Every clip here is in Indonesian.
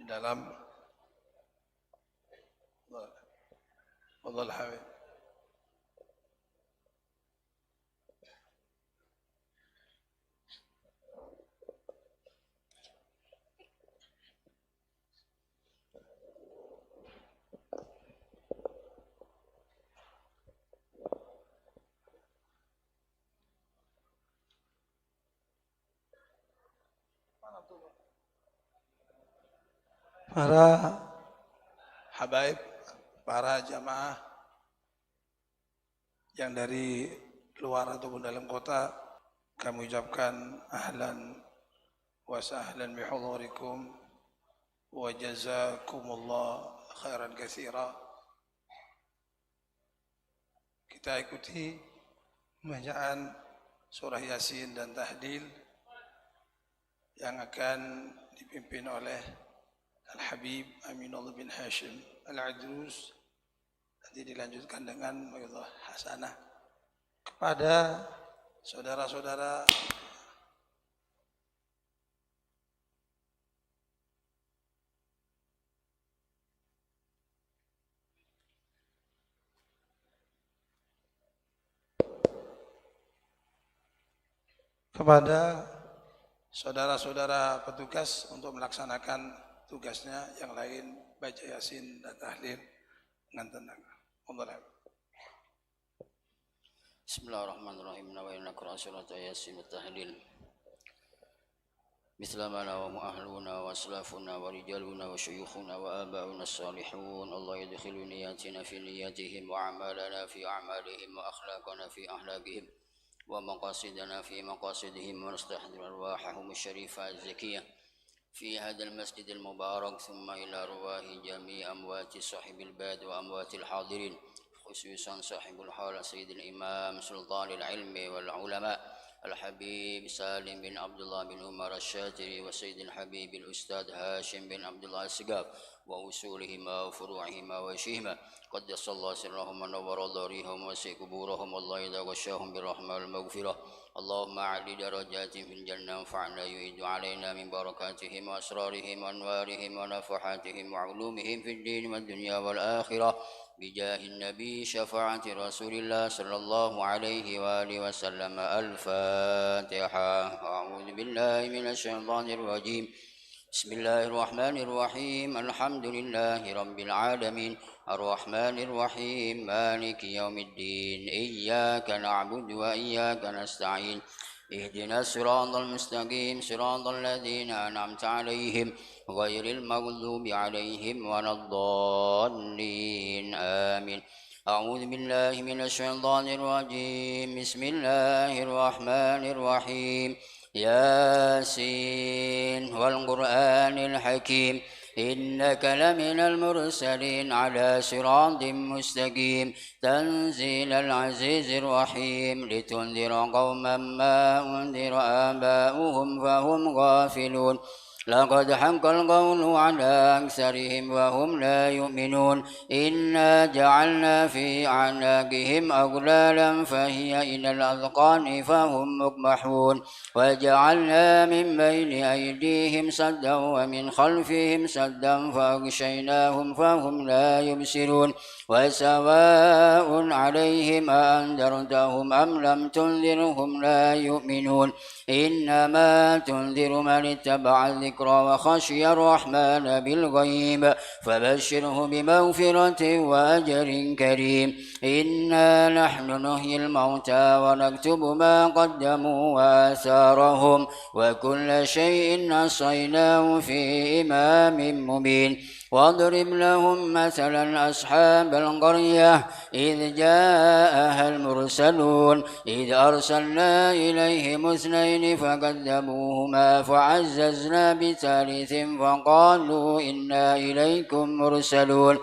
dalam Fadhal Habib. Para habaib, para jamaah yang dari luar ataupun dalam kota, kami ucapkan ahlan wa sahlan bihudurikum wa jazakumullah khairan katsira. Kita ikuti bacaan surah Yasin dan tahlil yang akan dipimpin oleh Al-Habib Aminullah bin Hashim Al-Adrus. Nanti dilanjutkan dengan Ma'idah Hasanah kepada saudara-saudara petugas untuk melaksanakan tugasnya yang lain, baca Yasin dan tahlil dengan tenang. Bismillahirrahmanirrahim. Wa inna qira'at Yasin wa tahlil مثل ما نوم أهلنا وأسلافنا ورجالنا وشيوخنا وآباؤنا الصالحون. الله يدخل نياتنا في نياتهم وأعمالنا في أعمالهم وأخلاقنا في أخلاقهم ومقاصدنا في مقاصدهم، ونستحضر أرواحهم الشريفة الزكية في هذا المسجد المبارك، ثم إلى رواه جميع أموات صاحب الباد وأموات الحاضرين، خصوصا صاحب الحال سيد الإمام سلطان العلم والعلماء الحبيب سالم بن عبد الله بن عمر الشاتري، وسيد الحبيب الأستاذ هاشم بن عبد الله السقاف، وأصولهما وفروعهما وشيهما، قدس الله سرهم ونور ضريهم وسع قبورهم، والله إذا غشاهم بالرحمة والمغفرة. اللهم أعلي درجاتهم في الجنة، وانفعنا يعيد علينا من بركاتهم وأسرارهم وأنوارهم ونفحاتهم وعلومهم في الدين والدنيا والآخرة، بجاه النبي شفاعة رسول الله صلى الله عليه وآله وسلم. الفاتحة. أعوذ بالله من الشيطان الرجيم. بسم الله الرحمن الرحيم. الحمد لله رب العالمين، الرحمن الرحيم، مالك يوم الدين، إياك نعبد وإياك نستعين، اهدنا الصراط المستقيم، صراط الذين أنعمت عليهم غير المغضوب عليهم ولا الضالين، آمين. أعوذ بالله من الشيطان الرجيم. بسم الله الرحمن الرحيم. ياسين والقرآن الحكيم، إنك لمن المرسلين على صراط مستقيم، تنزيل العزيز الرحيم، لتنذر قوما ما أنذر آباؤهم فهم غافلون، لقد حق القول على أكثرهم وهم لا يؤمنون، إنا جعلنا في أعناقهم أغلالا فهي إلى الأذقان فهم مقمحون، وجعلنا من بين أيديهم سدا ومن خلفهم سدا فأغشيناهم فهم لا يبصرون، وسواء عليهم أأنذرتهم أم لم تنذرهم لا يؤمنون، إنما تنذر من اتبع الذكر وخشي الرحمن بالغيب، فبشره بمغفرة وأجر كريم. إنا نحن نحيي الموتى ونكتب ما قدموا وآثارهم، وكل شيء أحصيناه في إمام مبين. واضرب لهم مثلا أصحاب القرية إذ جاءها المرسلون، إذ أرسلنا إليهم اثنين فكذبوهما فعززنا بثالث فقالوا إنا إليكم مرسلون،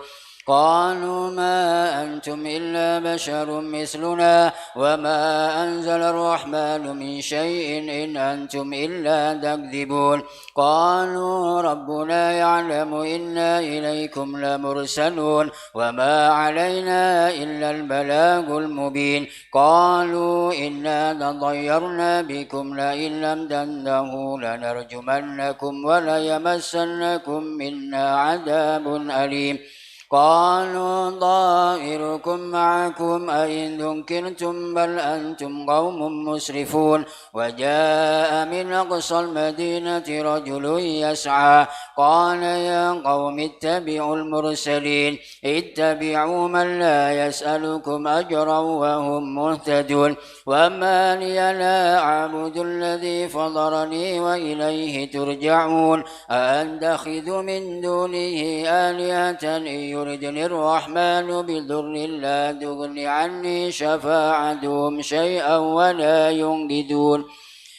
قالوا ما أنتم إلا بشر مثلنا وما أنزل الرحمن من شيء إن أنتم إلا تكذبون قالوا ربنا يعلم إنا إليكم لمرسلون وما علينا إلا البلاغ المبين قالوا إنا تطيرنا بكم لئن لم تنتهوا لنرجمنكم وليمسنكم منا عذاب أليم قالوا طائركم معكم أئن ذكرتم بل أنتم قوم مسرفون وجاء من أقصى المدينة رجل يسعى قال يا قوم اتبعوا المرسلين اتبعوا من لا يسألكم أجرا وهم مهتدون وما لي لا أعبد الذي فضرني وإليه ترجعون أأتخذ من دونه آلهة إن يردني الرحمن بضر لا تغن عني شفاعتهم شيئا ولا ينقذون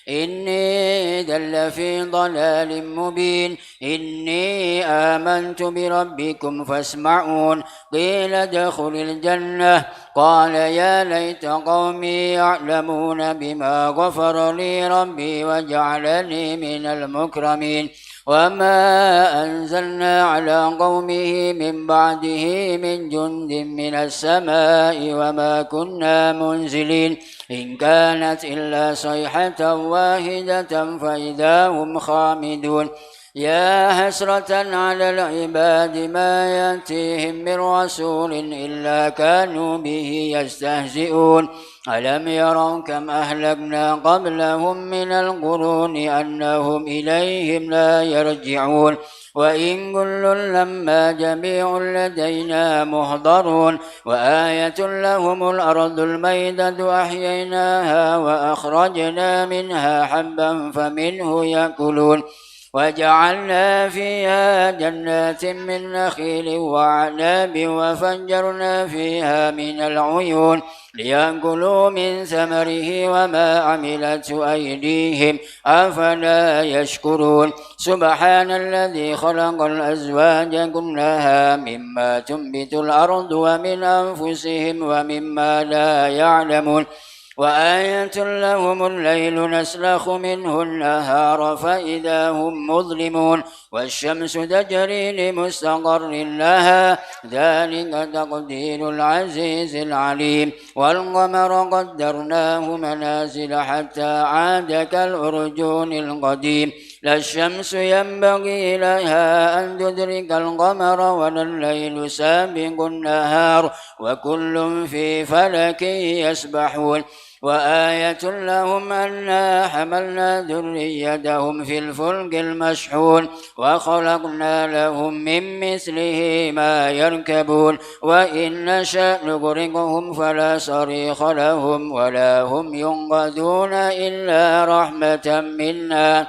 إني إذا في ضلال مبين إني آمنت بربكم فاسمعون قيل ادخل الجنة قال يا ليت قومي يعلمون بما غفر لي ربي وجعلني من المكرمين وما أنزلنا على قومه من بعده من جند من السماء وما كنا منزلين إن كانت إلا صيحة واحدة فإذا هم خامدون يا حسرة على العباد ما يأتيهم من رسول إلا كانوا به يستهزئون ألم يروا كم أهلكنا قبلهم من القرون أنهم إليهم لا يرجعون وإن كل لما جميع لدينا محضرون وآية لهم الأرض الميتة أحييناها وأخرجنا منها حبا فمنه يأكلون وجعلنا فيها جنات من نخيل وعناب وفجرنا فيها من العيون ليأكلوا من ثمره وما عملته أيديهم أفلا يشكرون سبحان الذي خلق الأزواج كلها مما تنبت الأرض ومن أنفسهم ومما لا يعلمون وآية لهم الليل نسلخ منه النهار فإذا هم مظلمون والشمس تجري لمستقر لها ذلك تقدير العزيز العليم والقمر قدرناه منازل حتى عاد كالأرجون القديم لا الشمس ينبغي لها أن تدرك القمر ولا الليل سابق النهار وكل في فلك يسبحون وآية لهم أنا حملنا ذريتهم في الفلك المشحون وخلقنا لهم من مثله ما يركبون وإن نشأ نغرقهم فلا صريخ لهم ولا هم ينقذون إلا رحمة منا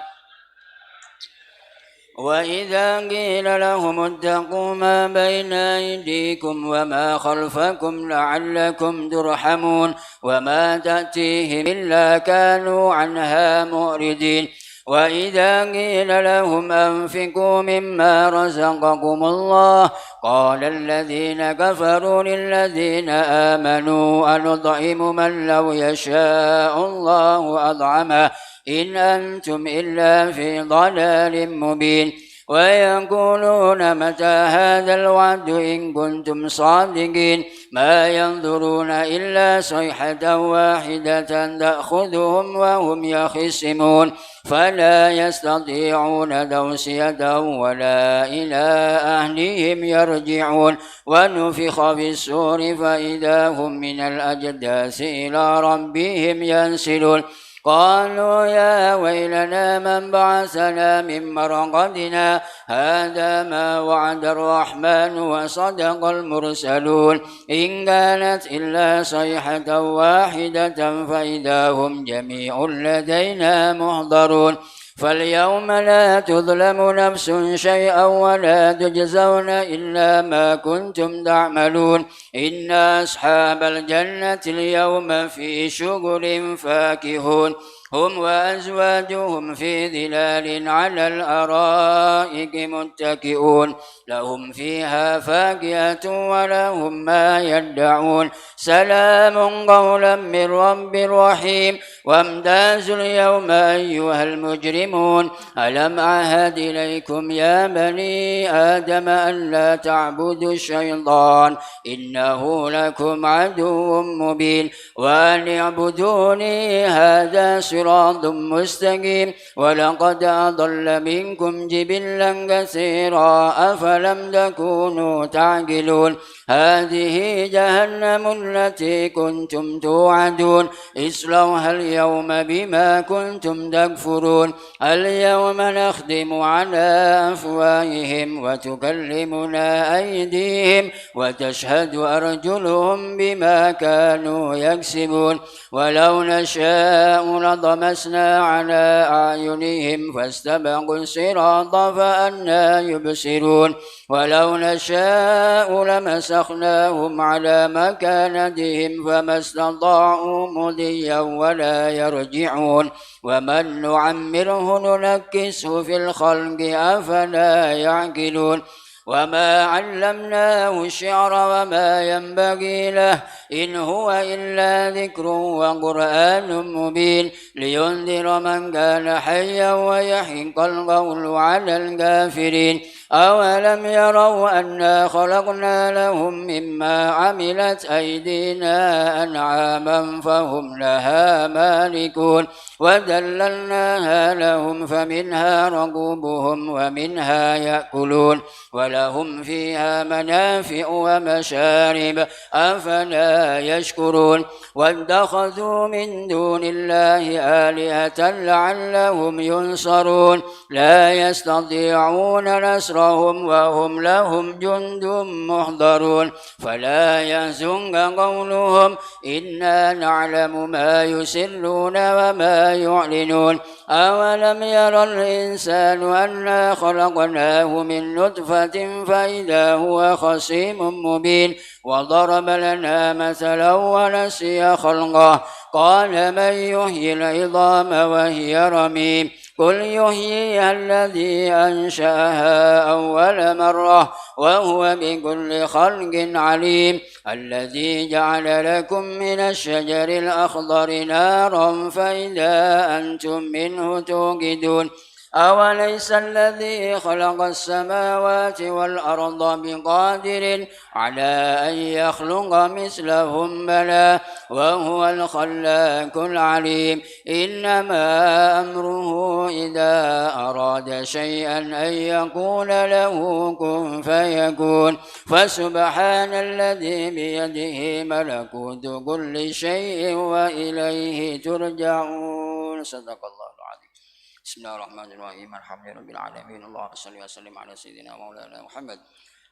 وإذا قيل لهم اتقوا ما بين أيديكم وما خلفكم لعلكم ترحمون وما تأتيهم إلا كانوا عنها معرضين وإذا قيل لهم أنفقوا مما رزقكم الله قال الذين كفروا للذين آمنوا أنطعم من لو يشاء الله أطعمه إن أنتم إلا في ضلال مبين ويقولون متى هذا الوعد إن كنتم صادقين ما ينظرون إلا صيحة واحدة تأخذهم وهم يخصمون فلا يستطيعون توصية ولا إلى أهلهم يرجعون ونفخ في الصور فإذا هم من الأجداث إلى ربهم ينسلون قالوا يا ويلنا من بعثنا من مرقدنا هذا ما وعد الرحمن وصدق المرسلون إن كانت إلا صيحة واحدة فإذا هم جميع لدينا محضرون فاليوم لا تظلم نفس شيئا ولا تجزون إلا ما كنتم تعملون إن أصحاب الجنة اليوم في شغل فاكهون هم وأزواجهم في ظلال على الأرائك متكئون لهم فيها فاكهة ولهم ما يدعون سلام قولا من رب رحيم وامتازوا اليوم أيها المجرمون ألم أعهد إليكم يا بني آدم أن لا تعبدوا الشيطان إنه لكم عدو مبين وأن اعبدوني هذا صراط مستقيم ولقد أضل منكم جبلا كثيرا أفلم تكونوا تعقلون هذه جهنم التي كنتم توعدون اصلوها اليوم بما كنتم تكفرون اليوم نختم على أفواههم وتكلمنا أيديهم وتشهد أرجلهم بما كانوا يكسبون ولو نشاء لطمسنا على أعينهم فاستبقوا الصراط فأنى يبصرون ولو نشاء لمسخناهم على مكانتهم فما استطاعوا مضيا ولا يرجعون ومن نعمره ننكسه في الخلق أفلا يعقلون وما علمناه الشعر وما ينبغي له إن هو إلا ذكر وقرآن مبين لينذر من كان حيا ويحق القول على الكافرين أولم يروا أنا خلقنا لهم مما عملت أيدينا أنعاما فهم لها مالكون وذللناها لهم فمنها ركوبهم ومنها يأكلون ولهم فيها منافع ومشارب أفلا يشكرون واتخذوا من دون الله آلهة لعلهم ينصرون لا يستطيعون نصرهم وهم لهم جند محضرون فلا يحزنك قولهم إنا نعلم ما يسرون وما يعلنون أولم ير الإنسان أنا خلقناه من نطفة فإذا هو خصيم مبين وضرب لنا مثلا ونسي خلقه قال من يحيي العظام وهي رميم قل يحييها الذي أنشأها أول مرة وهو بكل خلق عليم الذي جعل لكم من الشجر الأخضر نارا فإذا أنتم منه توقدون أوليس الذي خلق السماوات والأرض بقادر على أن يخلق مثلهم بلى وهو الخلاق العليم إنما أمره إذا أراد شيئا أن يقول له كن فيكون فسبحان الذي بيده ملكوت كل شيء وإليه ترجعون صدق الله العظيم بسم الله الرحمن الرحيم الحمد لله رب العالمين اللهم صل وسلم على سيدنا مولانا محمد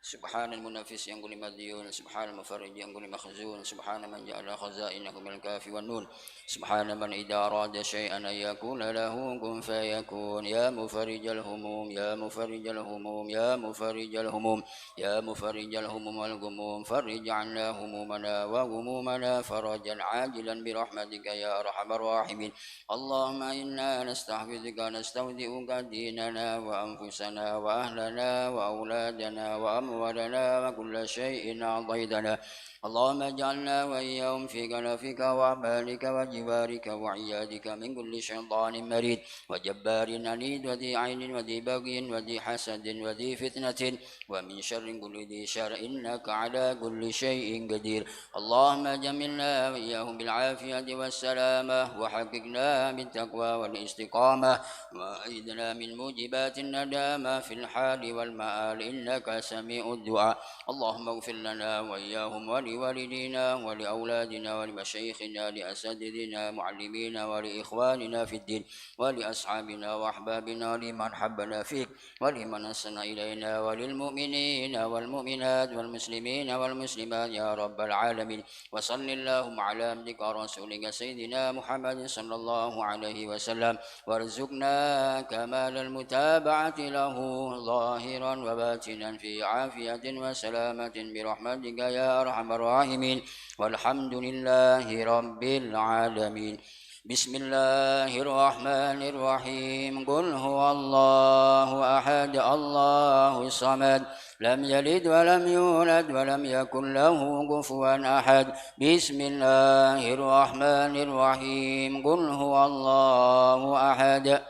سبحان المنافس ينقل مديون سبحان المفرج ينقل مخزون سبحان من جعل خزائنه من الكاف والنون سبحان من إذا أراد شيئا أن يكون له كن فيكون يا مفرج الهموم يا مفرج الهموم يا مفرج الهموم يا مفرج الهموم والغموم فرج عنا همومنا وغمومنا فرجا عاجلا برحمتك يا أرحم الراحمين اللهم إنا نستحفظك نستودعك ديننا وأنفسنا وأهلنا وأولادنا وأموالنا وكل شيء أعطيتنا اللهم اجعلنا وإياهم في كنفك وأعمالك وجوارك وعيادك من كل شيطان مريد وجبار عنيد وذي عين وذي بغي وذي حسد وذي فتنة ومن شر كل ذي شر إنك على كل شيء قدير اللهم جملنا وإياهم بالعافية والسلامة وحققنا بالتقوى والاستقامة وأيدنا من موجبات الندامة في الحال والمآل إنك سميع الدعاء اللهم اغفر لنا وإياهم ولوالدينا ولأولادنا ولمشايخنا لأساتذتنا معلمينا ولإخواننا في الدين ولأصحابنا وأحبابنا لمن حبنا فيك ولمن أحسن إلينا وللمؤمنين والمؤمنات والمسلمين والمسلمات يا رب العالمين وصل اللهم على عبدك ورسولك سيدنا محمد صلى الله عليه وسلم وارزقنا كمال المتابعة له ظاهرا وباطنا في عافية وسلامة برحمتك يا أرحم الراحمين والحمد لله رب العالمين بسم الله الرحمن الرحيم قل هو الله أحد الله الصمد لم يلد ولم يولد ولم يكن له كفوا أحد بسم الله الرحمن الرحيم قل هو الله أحد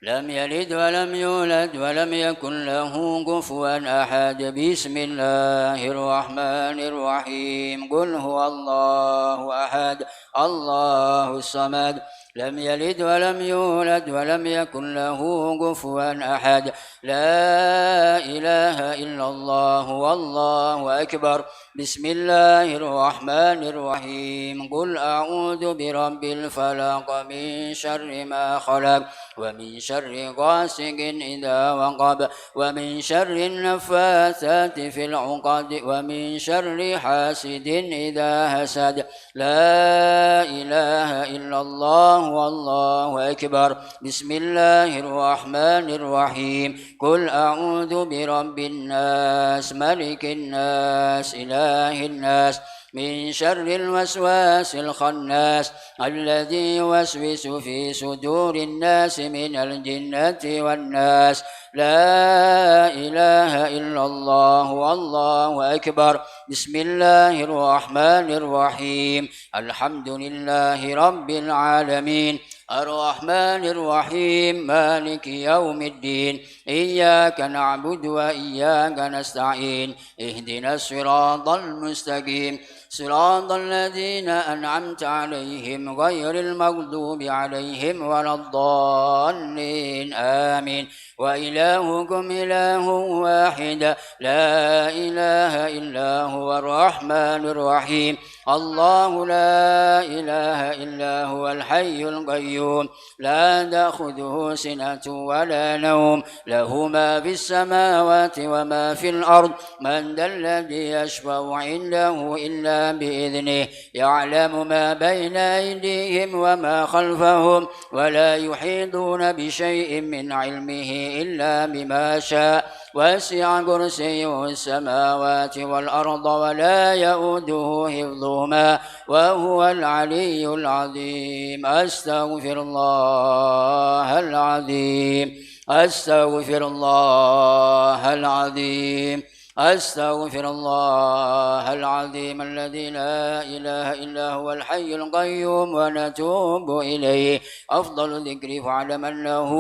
لم يلد ولم يولد ولم يكن له كفوا أحد بسم الله الرحمن الرحيم قل هو الله أحد الله الصمد لم يلد ولم يولد ولم يكن له كفوا أحد لا إله إلا الله والله أكبر بسم الله الرحمن الرحيم قل أعوذ برب الفلق من شر ما خلق ومن شر غاسق إذا وقب ومن شر النفاثات في العقد ومن شر حاسد إذا حسد لا إله إلا الله والله أكبر بسم الله الرحمن الرحيم قل أعوذ برب الناس ملك الناس إله الناس من شر الوسواس الخناس الذي يوسوس في صدور الناس من الجنة والناس لا إله إلا الله والله أكبر بسم الله الرحمن الرحيم الحمد لله رب العالمين الرحمن الرحيم مالك يوم الدين إياك نعبد وإياك نستعين اهدنا الصراط المستقيم صراط الذين أنعمت عليهم غير المغضوب عليهم ولا الضالين آمين وإلهكم إله واحد لا إله إلا هو الرحمن الرحيم الله لا إله إلا هو الحي القيوم لا تأخذه سنة ولا نوم له ما في السماوات وما في الأرض من ذا الذي يشفع عنده إلا بإذنه يعلم ما بين أيديهم وما خلفهم ولا يحيطون بشيء من علمه إلا بما شاء وسع كرسيه السماوات والأرض ولا يؤوده حفظهما وهو العلي العظيم أستغفر الله العظيم أستغفر الله العظيم أستغفر الله العظيم الذي لا إله إلا هو الحي القيوم ونتوب إليه أفضل ذكر فاعلم أنه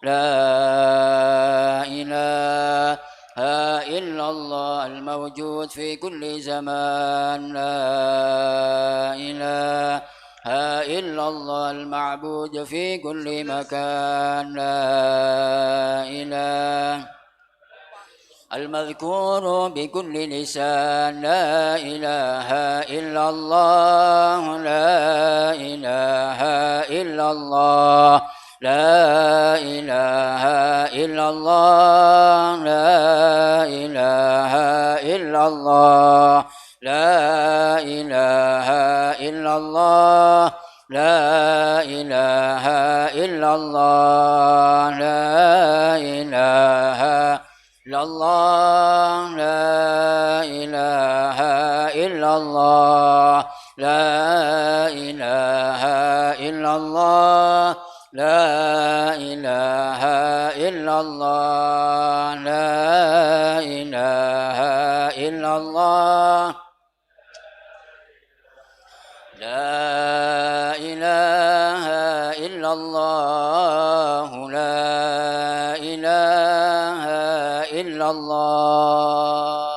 لا إله إلا الله الموجود في كل زمان لا إله إلا الله المعبود في كل مكان لا إله المذكور بكل لسان لا إله إلا الله لا إله إلا الله لا إله إلا الله لا إله إلا الله لا إله إلا الله لا إله إلا الله لا إله إلا الله لا إله إلا الله لا إله إلا الله لا إله إلا الله لا إله إلا الله لا إله إلا الله لا إله إلا الله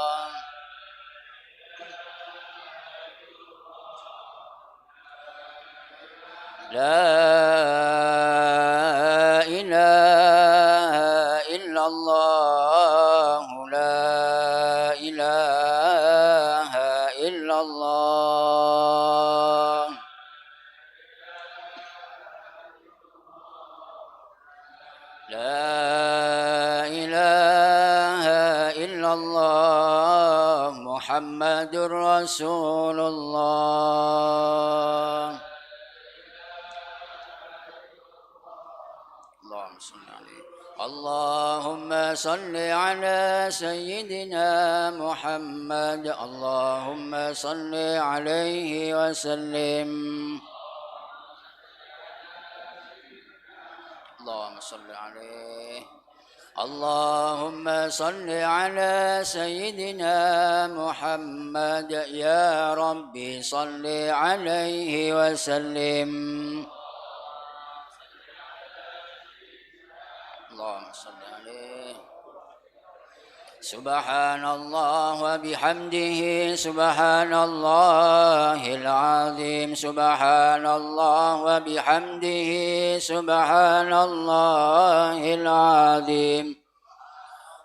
لا إله إلا الله لا إله إلا الله لا إله إلا الله محمد رسول الله اللهم صل على سيدنا محمد اللهم صل عليه وسلم اللهم صل عليه. اللهم صل على سيدنا محمد يا ربي صل عليه وسلم. اللهم صل عليه. سبحان الله وبحمده سبحان الله العظيم. سبحان الله وبحمده سبحان الله العظيم.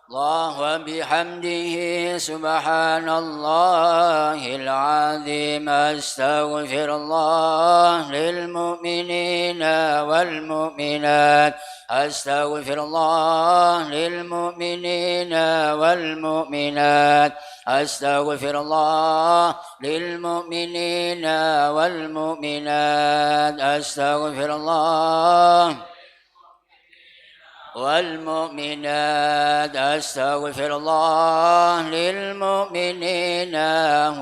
الله وبحمده سبحان الله العظيم. أستغفر الله للمؤمنين والمؤمنات. أستغفر الله للمؤمنين والمؤمنات. أستغفر الله للمؤمنين والمؤمنات. أستغفر الله والمؤمنات. أستغفر الله للمؤمنين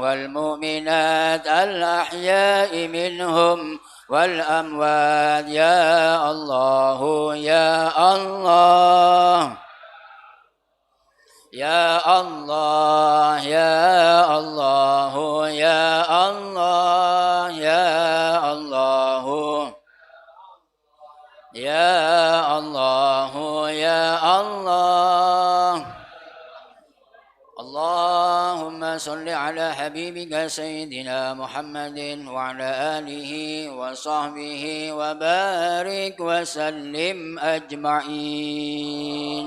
والمؤمنات الأحياء منهم والأموات. يا الله يا الله يا الله يا الله يا الله يا الله يا الله يا الله. اللهم صل على حبيبك سيدنا محمد وعلى آله وصحبه وبارك وسلم أجمعين.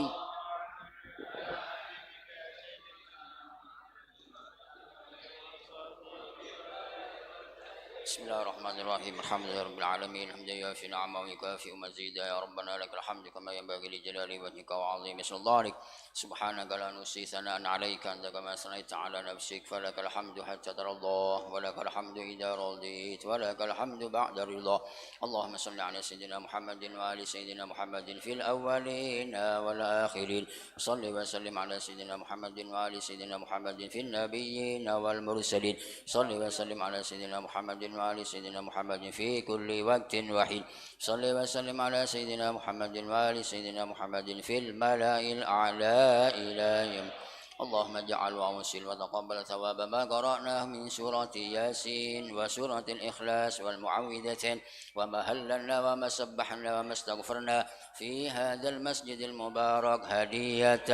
بسم الله الرحمن الرحيم. الحمد لله رب العالمين حمدا يوافي نعمه ويكافئ مزيدا. يا ربنا لك الحمد كما ينبغي لجلال وجهك وعظيم سلطانك. سبحانك لا نحصي ثناء عليك أنت كما ثنيت على نفسك. فلك الحمد حتى ترضى ولك الحمد إذا رضيت ولك الحمد بعد الرضا. اللهم صل على سيدنا محمد وآل سيدنا محمد في الأولين والآخرين. صل وسلم على سيدنا محمد وآل سيدنا محمد في النبيين والمرسلين. صل وسلم على سيدنا محمد وآل سيدنا محمد في كل وقت وحين. صل وسلم على سيدنا محمد وآل سيدنا محمد في الملأ الأعلى إلى يوم. اللهم اجعل وأوصل وتقبل ثواب ما قرأناه من سورة ياسين وسورة الإخلاص والمعوذتين وما هللنا وما سبحنا وما استغفرنا في هذا المسجد المبارك هدية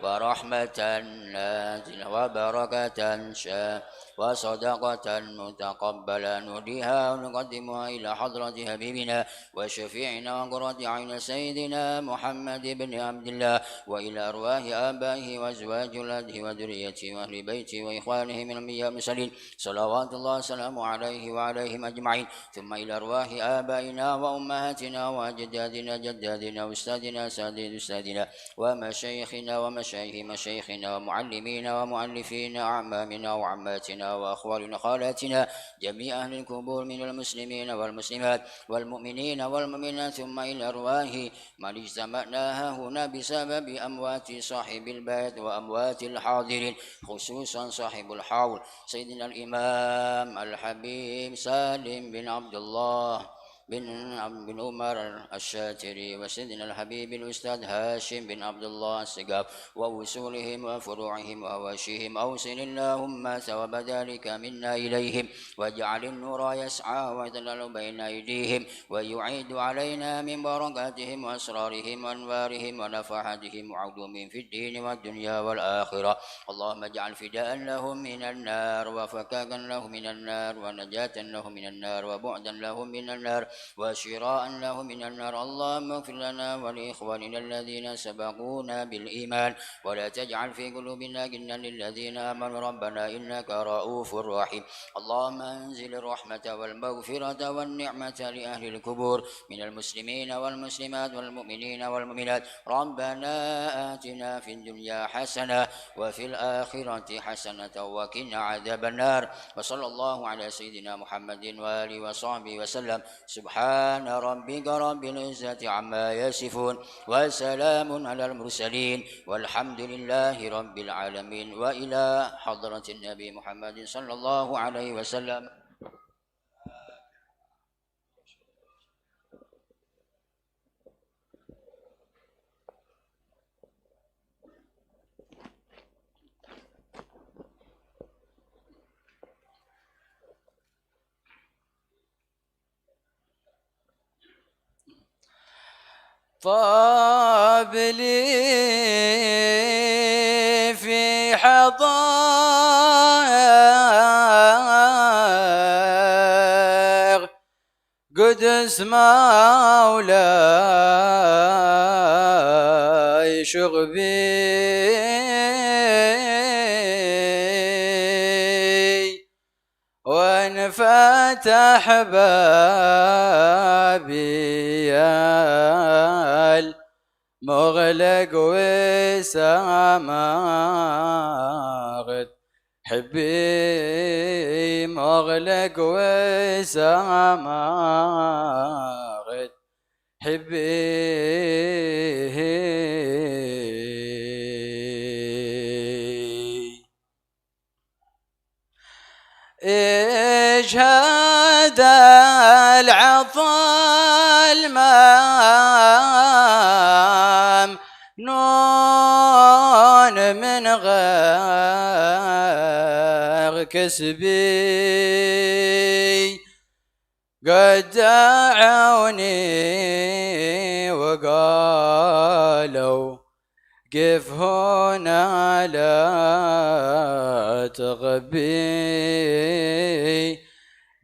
ورحمة نازلة وبركة وصدقة متقبلة نهديها ونقدمها إلى حضرة حبيبنا وشفيعنا وقرة عين سيدنا محمد بن عبد الله وإلى أرواح آبائه وأزواج ولاده وذريته وأهل بيته وإخوانه من الأنبياء والمرسلين صلوات الله وسلامه عليه وعليهم أجمعين. ثم إلى أرواح آبائنا وأمهاتنا وأجدادنا جدادنا وأستاذنا سادات أستاذنا ومشايخنا ومشايخ مشايخنا ومعلمينا ومؤلفينا أعمامنا وعماتنا وأخوالنا خالاتنا جميع أهل القبور من المسلمين والمسلمات والمؤمنين والمؤمنات. ثم إلى أرواح من اجتمعناها هنا بسبب أموات صاحب البيت وأموات الحاضرين خصوصا صاحب الحول سيدنا الإمام الحبيب سالم بن عبد الله بن عمر الشاتري وسيدنا الحبيب الأستاذ هاشم بن عبد الله السقاف ووصولهم وفروعهم وواشيهم. أوصل اللهم ثواب ذلك منا إليهم واجعل النور يسعى ويظلل بين أيديهم ويعيد علينا من بركاتهم وأسرارهم وأنوارهم ونفحاتهم وعلومهم في الدين والدنيا والآخرة. اللهم اجعل فداء لهم من النار وفكاكا لهم من النار ونجاة لهم من النار وبعدا لهم من النار وشراء له من النار. اللهم اغفر لنا ولإخواننا الذين سبقونا بالإيمان ولا تجعل في قلوبنا غلا للذين آمنوا ربنا إنك رؤوف رحيم. اللهم أنزل الرحمة والمغفرة والنعمة لأهل القبور من المسلمين والمسلمات والمؤمنين والمؤمنات. ربنا آتنا في الدنيا حسنة وفي الآخرة حسنة وقنا عذاب النار. وصلى الله على سيدنا محمد وآله وصحبه وسلم. سبحان ربك رب العزة عما يصفون وسلام على المرسلين والحمد لله رب العالمين. وإلى حضرة النبي محمد صلى الله عليه وسلم. طاب لي في حضار قدس مولاي شغبي وانفتح بابي المغلق وسامغت حبي مغلق وسامغت حبي اجهد العطل ممنون من غير كسبي قد دعوني وقالوا قف هنا لا تغبي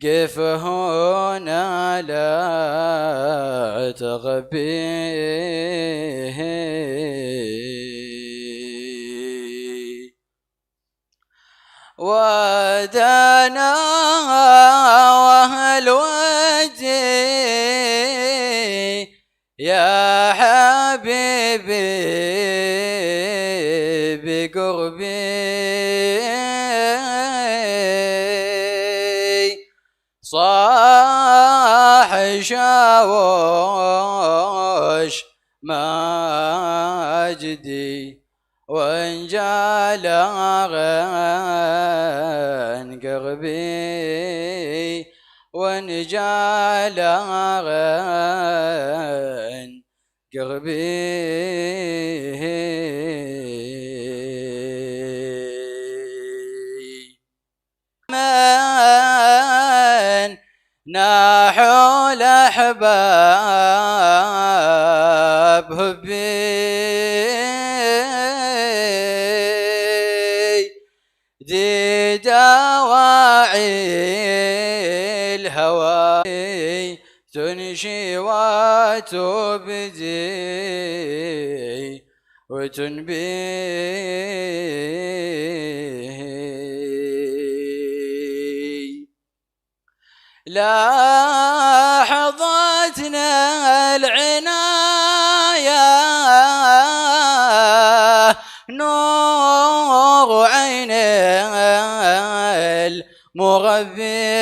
قف هنا لا تغبي ودنا واهل وجهي يا حبيبي بقربي صاح شاوش ماجدي وانجال غن قربي وانجال غن قربي من ناحوا الأحباب هبي دي دواعي الهوى تنشي وتبدي وتنبي لاحظتنا العناية نور عين المغذي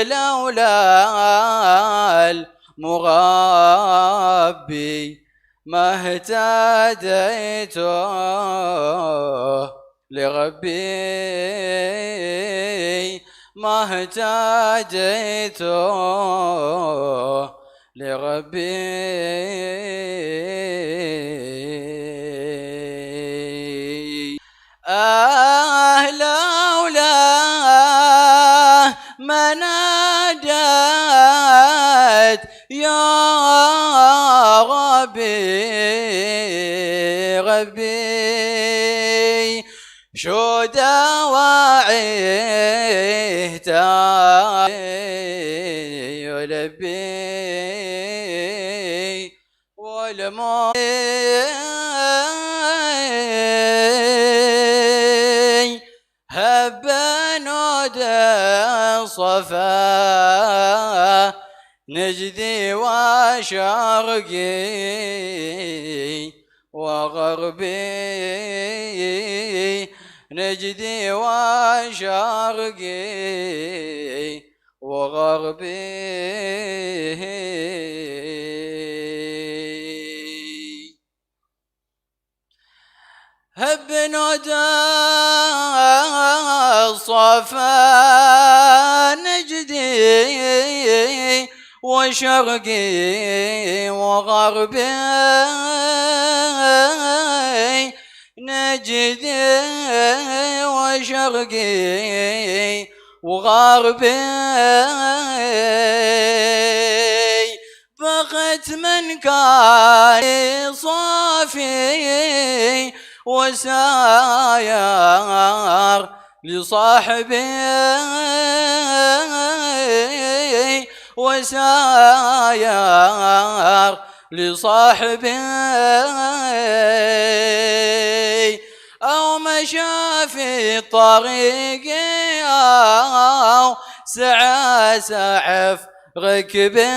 لولا المغبي ما اهتديت لربي ما اهتديت لربي لولا ما نادت يا ربي شو دواعيه يلبي والموت هب نود صفا نجدي وشرقي وغربي نجدي وشرقي وغربي هب نودى الصفا نجدي وشرقي وغربي نجدي وشرقي وغربي بغت من كان صافي وساير لصاحبي وساير لصاحبي أو مشى في الطريق أو سعى سعف ركبي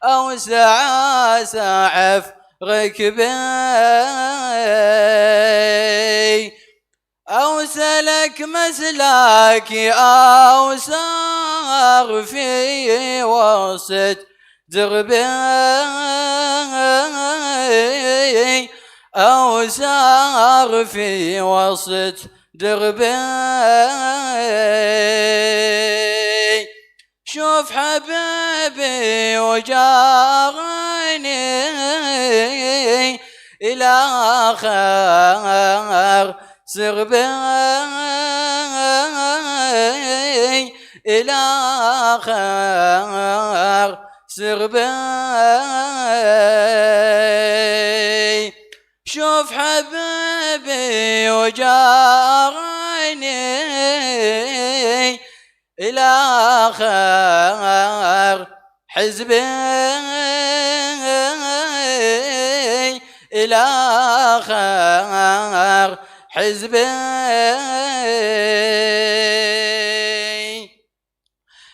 أو سعى سعف ركبي أو سلك مسلك أو سار في وسط دربي أو سار في وسط دربي شوف حبيبي وجارني إلى آخر سربي إلى آخر سربي شوف حبيبي وجارني إلى آخر حزبي إلى آخر حزبي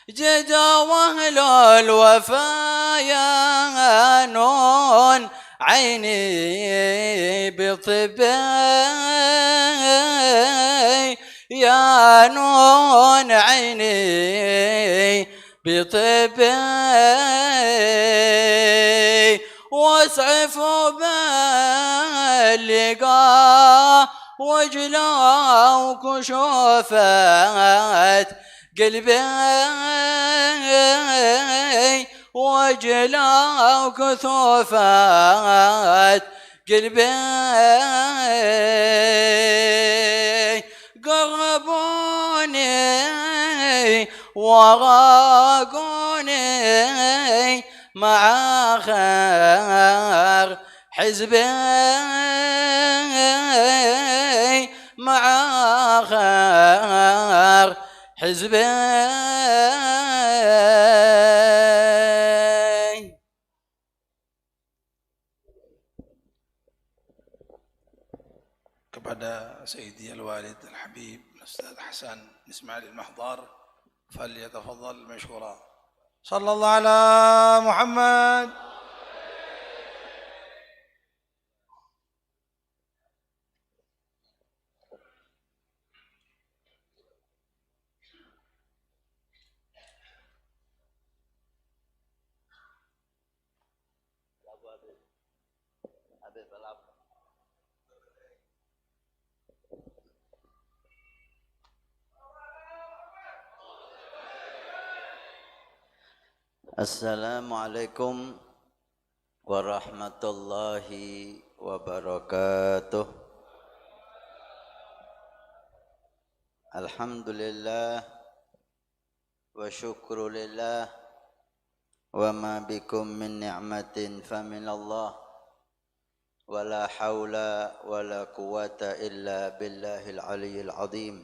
جدا وأهل الوفا يا نون عيني بطبي يا نون عيني بطبي واسعف باللقاء وجلا وكشوفات قلبي وجلا وكثوفات قلبي قربوني وراقوني مع خير حزبي مع خير حزبي kepada Sayyidi Al-Walid Al-Habib Ustaz Hasan Ismail Al-Mahdar فليتفضل مشكورا. صلى الله على محمد. Assalamualaikum warahmatullahi wabarakatuh. Alhamdulillah wa syukrulillah wa ma bikum min ni'matin faminallah wa la hawla wa la quwata illa billahil aliyyil azim.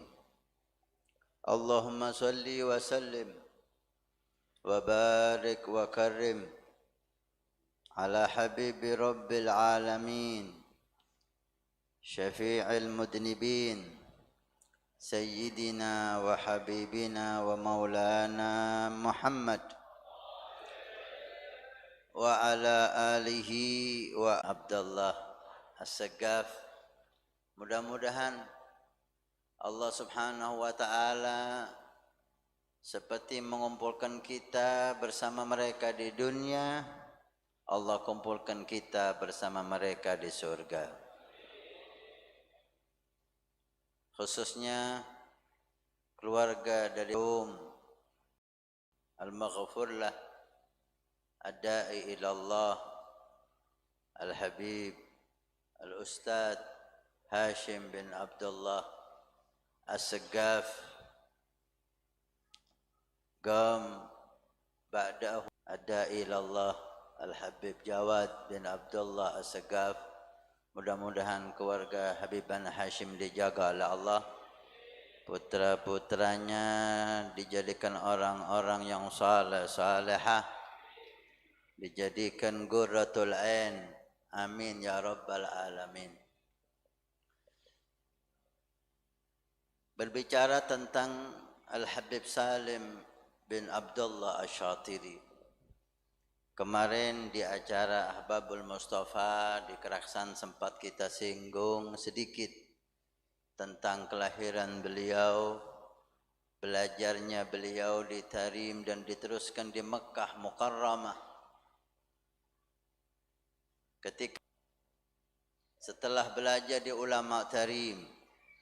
Allahumma salli wa sallim وبارك وكرم على حبيب رب العالمين شفيع المذنبين سيدنا وحبيبنا ومولانا محمد وعلى آله وعبد الله السقاف. Mudah-mudahan Allah Subhanahu wa taala seperti mengumpulkan kita bersama mereka di dunia, Allah kumpulkan kita bersama mereka di surga. Khususnya keluarga dari Al-Maghfurlah Ad-Da'i ilallah Al-Habib Al-Ustadz Hashim bin Abdullah As-Saggaf qam ba'dahu ad-da'i ilallah Al-Habib Jawad bin Abdullah As-Saggaf. Mudah-mudahan keluarga Habibana Hashim dijaga oleh Allah, putra-putranya dijadikan orang-orang yang saleh salehah, dijadikan qurratul ain. Amin ya rabbal alamin. Berbicara tentang Al-Habib Salim bin Abdullah Asy-Syatiri. Kemarin di acara Ahbabul Mustafa di Keraksan sempat kita singgung sedikit tentang kelahiran beliau, belajarnya beliau di Tarim dan diteruskan di Mekkah Mukarramah. Ketika setelah belajar di ulama Tarim,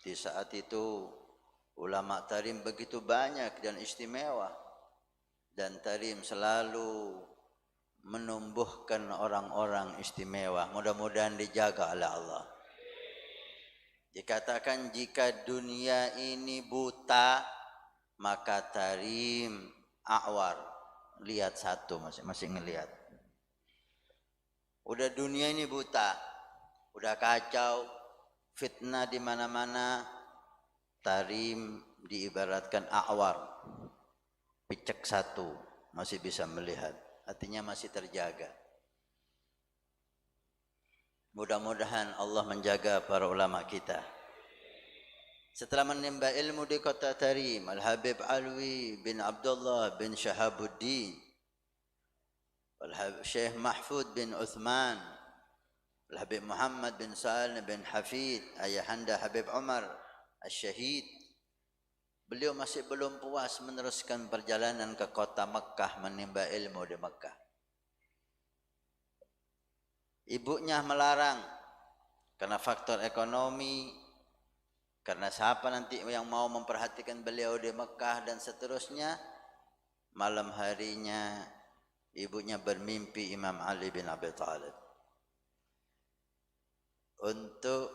di saat itu ulama Tarim begitu banyak dan istimewa, dan Tarim selalu menumbuhkan orang-orang istimewa. Mudah-mudahan dijaga oleh Allah. Dikatakan jika dunia ini buta, maka Tarim a'war. Lihat satu, masih ngelihat. Udah dunia ini buta, udah kacau, fitnah di mana-mana. Tarim diibaratkan a'war, picek satu, masih bisa melihat. Artinya masih terjaga. Mudah-mudahan Allah menjaga para ulama kita. Setelah menimba ilmu di kota Tarim, Al-Habib Alwi bin Abdullah bin Shahabuddin, Al-Habib Syekh Mahfud bin Uthman, Al-Habib Muhammad bin Salim bin Hafid, ayahanda Habib Umar Al-Syahid. Beliau masih belum puas meneruskan perjalanan ke kota Mekkah menimba ilmu di Mekkah. Ibunya melarang karena faktor ekonomi, karena siapa nanti yang mau memperhatikan beliau di Mekkah dan seterusnya. Malam harinya ibunya bermimpi Imam Ali bin Abi Thalib untuk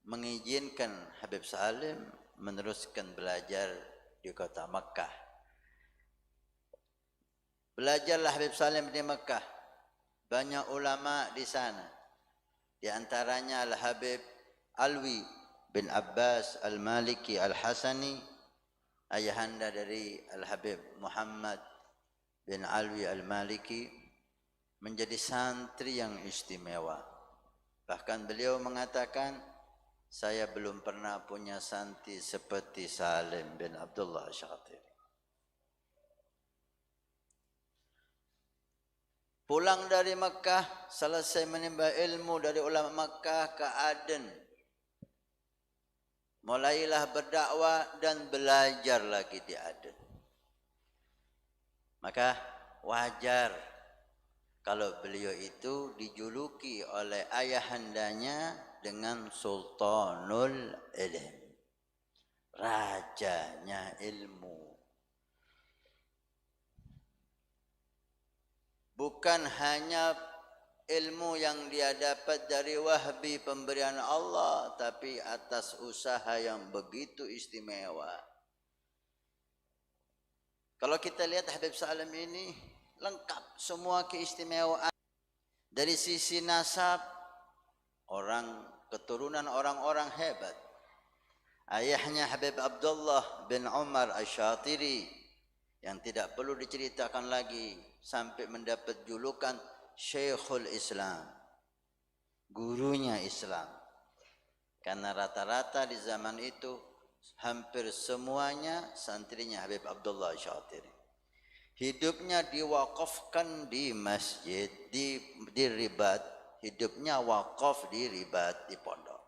mengizinkan Habib Salim meneruskan belajar di kota Mekkah. Belajarlah Habib Salim di Mekkah. Banyak ulama di sana. Di antaranya Al-Habib Alwi bin Abbas Al-Maliki Al-Hasani, ayahanda dari Al-Habib Muhammad bin Alwi Al-Maliki, menjadi santri yang istimewa. Bahkan beliau mengatakan, saya belum pernah punya santri seperti Salim bin Abdullah Asy-Syatiri. Pulang dari Mekkah, selesai menimba ilmu dari ulama Mekkah ke Aden. Mulailah berdakwah dan belajar lagi di Aden. Maka wajar kalau beliau itu dijuluki oleh ayahandanya dengan Sultanul Ilm, rajanya ilmu. Bukan hanya ilmu yang dia dapat dari wahbi pemberian Allah, tapi atas usaha yang begitu istimewa. Kalau kita lihat Habib Salim ini lengkap semua keistimewaan. Dari sisi nasab, keturunan orang-orang hebat. Ayahnya Habib Abdullah bin Umar Asy-Syatiri yang tidak perlu diceritakan lagi, sampai mendapat julukan Syekhul Islam, gurunya Islam. Karena rata-rata di zaman itu hampir semuanya santrinya Habib Abdullah Asy-Syatiri. Hidupnya diwakafkan di masjid, di Ribat. Hidupnya wakaf di Ribat, di pondok.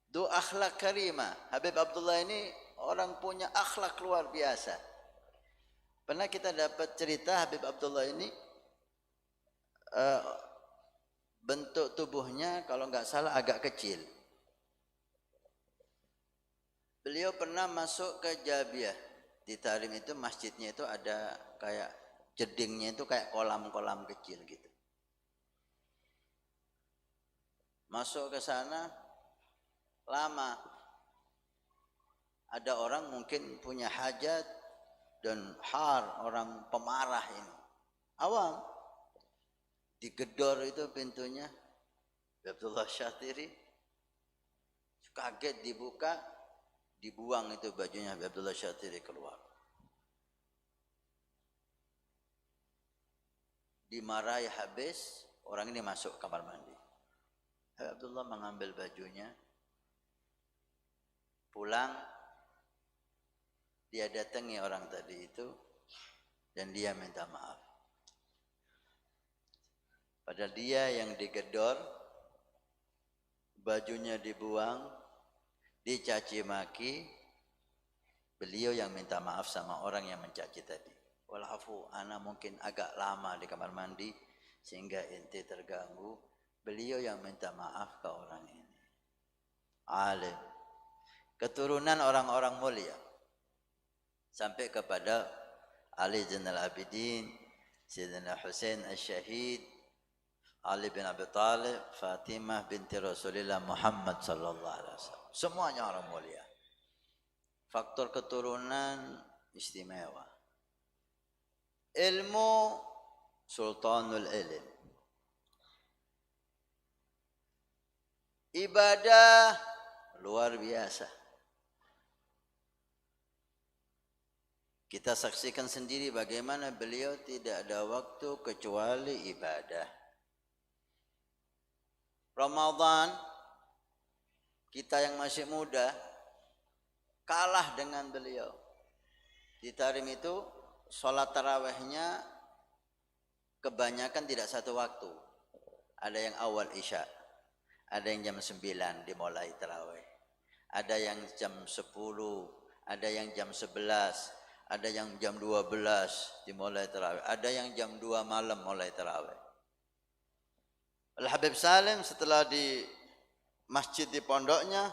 Itu akhlak karimah. Habib Abdullah ini orang punya akhlak luar biasa. Pernah kita dapat cerita Habib Abdullah ini, bentuk tubuhnya kalau nggak salah agak kecil. Beliau pernah masuk ke Jabiah. Di Tarim itu masjidnya itu ada kayak jedingnya itu kayak kolam-kolam kecil gitu. Masuk ke sana, lama. Ada orang mungkin punya hajat dan orang pemarah ini. Awam. Digedor itu pintunya. Abdullah Syatiri. Kaget dibuka. Dibuang itu bajunya Abdullah Syatiri keluar. Dimarahi habis, orang ini masuk kamar mandi. Abdullah mengambil bajunya, pulang, dia datangi orang tadi itu, dan dia minta maaf. Padahal dia yang digedor, bajunya dibuang, dicaci maki, beliau yang minta maaf sama orang yang mencaci tadi. Walafu, ana mungkin agak lama di kamar mandi sehingga ente terganggu. Beliau yang minta maaf ke orang ini. Alim. Keturunan orang-orang mulia. Sampai kepada Ali Zainal Abidin, Sayyidina Husain Al-Syahid, Ali bin Abi Talib, Fatimah binti Rasulullah Muhammad sallallahu alaihi wasallam. Semuanya orang mulia. Faktor keturunan istimewa. Ilmu sultanul ilm. Ibadah luar biasa. Kita saksikan sendiri bagaimana beliau tidak ada waktu kecuali ibadah. Ramadan, kita yang masih muda kalah dengan beliau. Di Tarim itu sholat tarawihnya kebanyakan tidak satu waktu. Ada yang awal isya, ada yang jam 9 dimulai tarawih, ada yang jam 10, ada yang jam 11, ada yang jam 12 dimulai tarawih, ada yang jam 2 malam mulai tarawih. Al-Habib Salim setelah di masjid di pondoknya,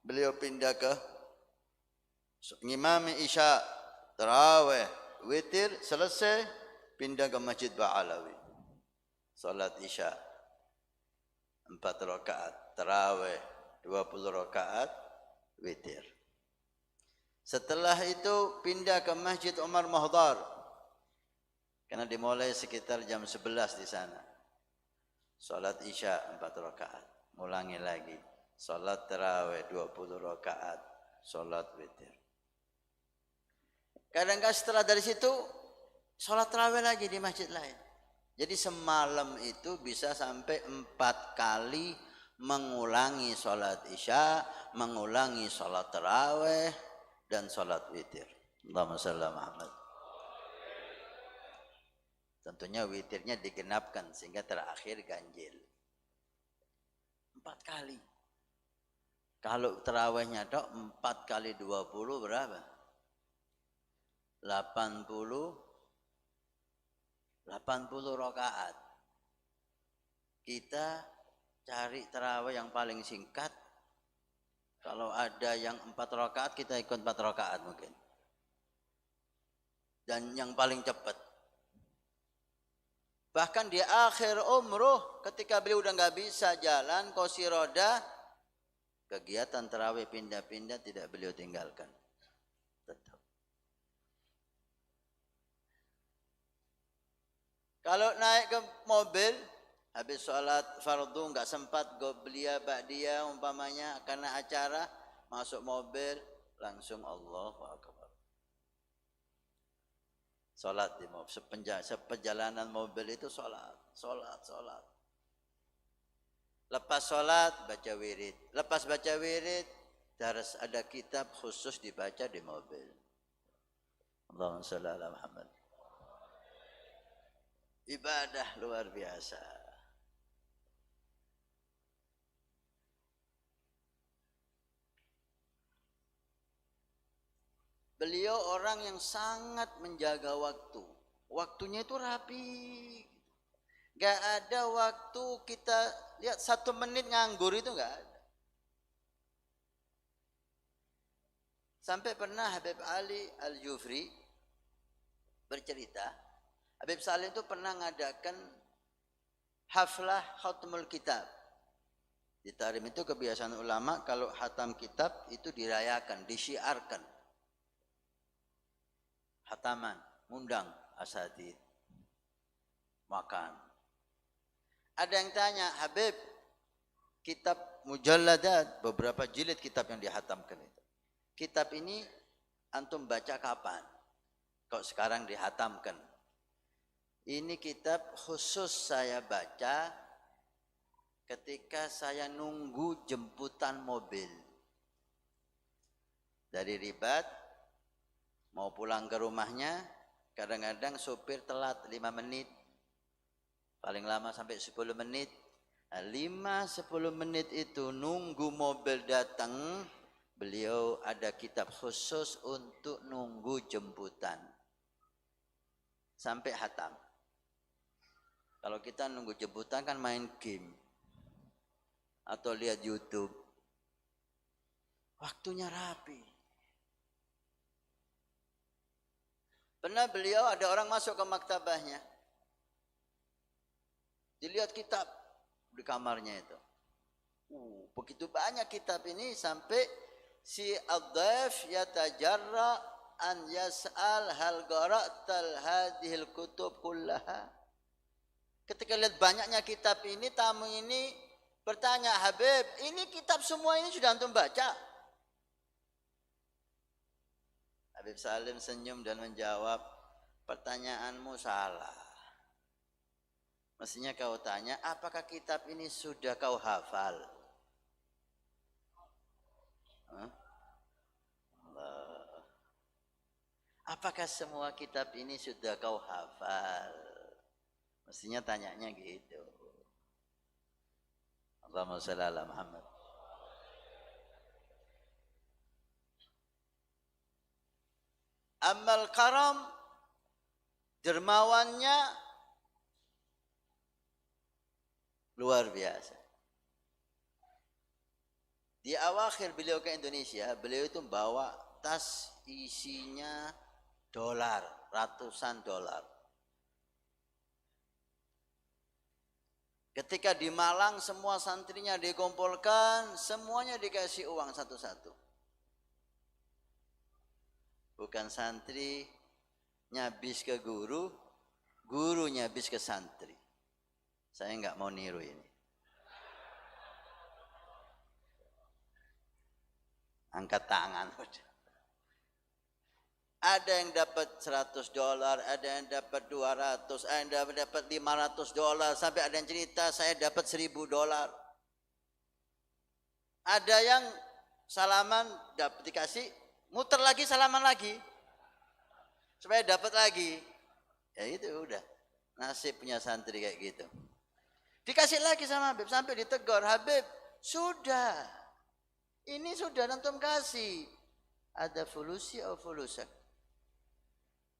beliau pindah ke ngimami isya, tarawih, witir, selesai, pindah ke Masjid Ba'alawi. Salat isya 4 rakaat, tarawih 20 rakaat, witir. Setelah itu pindah ke Masjid Umar Mahdar. Karena dimulai sekitar jam 11 di sana. Salat isya 4 rakaat, ulangi lagi. Salat tarawih 20 rakaat, salat witir. Kadang-kadang setelah dari situ sholat tarawih lagi di masjid lain. Jadi semalam itu bisa sampai 4 kali mengulangi sholat isya, mengulangi sholat tarawih dan sholat witir. Allahumma shalli ala Muhammad. Tentunya witirnya digenapkan sehingga terakhir ganjil. 4 kali. Kalau tarawihnya dok 4 kali 20 berapa? 80 rakaat. Kita cari tarawih yang paling singkat. Kalau ada yang 4 rakaat, kita ikut 4 rakaat mungkin. Dan yang paling cepat. Bahkan di akhir umroh, ketika beliau udah nggak bisa jalan, kursi roda, kegiatan tarawih pindah-pindah tidak beliau tinggalkan. Tetap. Kalau naik ke mobil, habis sholat fardu nggak sempat gobliyah ba'diyah umpamanya karena acara, masuk mobil langsung Allahu Akbar. Sholat di mobil, seperjalanan mobil itu sholat. Lepas sholat baca wirid, lepas baca wirid harus ada kitab khusus dibaca di mobil. Allahumma shalli ala Muhammad. Ibadah luar biasa. Beliau orang yang sangat menjaga waktu. Waktunya itu rapi. Gak ada waktu kita lihat 1 menit nganggur itu gak ada. Sampai pernah Habib Ali Al-Jufri bercerita, Habib Salim itu pernah ngadakan haflah khatmul kitab. Di Tahrim itu kebiasaan ulama kalau hatam kitab itu dirayakan, disyiarkan. Hataman, ngundang asatidz. Makan. Ada yang tanya, Habib, kitab mujalladat, beberapa jilid kitab yang dihatamkan itu. Kitab ini antum baca kapan? Kok sekarang dihatamkan? Ini kitab khusus saya baca ketika saya nunggu jemputan mobil. Dari Ribat, mau pulang ke rumahnya, kadang-kadang sopir telat 5 menit. Paling lama sampai 10 menit. Nah, 5-10 menit itu nunggu mobil datang, beliau ada kitab khusus untuk nunggu jemputan. Sampai hatam. Kalau kita nunggu jemputan kan main game. Atau lihat YouTube. Waktunya rapi. Pernah beliau ada orang masuk ke maktabahnya. Dilihat kitab di kamarnya itu. Begitu banyak kitab ini sampai si ad-dhaif yatajarra an yas'al hal qara'tal hadhil kutub kullaha. Ketika lihat banyaknya kitab ini, tamu ini bertanya, Habib, ini kitab semua ini sudah antum baca? Habib Salim senyum dan menjawab, pertanyaanmu salah. Mestinya kau tanya, apakah kitab ini sudah kau hafal? Allah. Apakah semua kitab ini sudah kau hafal? Mestinya tanyanya gitu. Allahumma shalli ala Muhammad. Amal karam, dermawannya luar biasa. Di awakhir beliau ke Indonesia, beliau itu bawa tas isinya dolar, ratusan dolar. Ketika di Malang semua santrinya dikumpulkan, semuanya dikasih uang satu-satu. Bukan santri nyabis ke guru, guru nyabis ke santri. Saya enggak mau niru ini. Angkat tangan. Ada yang dapat 100 dolar, ada yang dapat 200, ada yang dapat 500 dolar, sampai ada yang cerita saya dapat 1000 dolar. Ada yang salaman dapat dikasih, muter lagi salaman lagi. Supaya dapat lagi. Ya itu udah. Nasib punya santri kayak gitu. Dikasih lagi sama Habib sampai ditegur, Habib, sudah. Ini sudah antum kasih. Ada fulusi atau fulusak?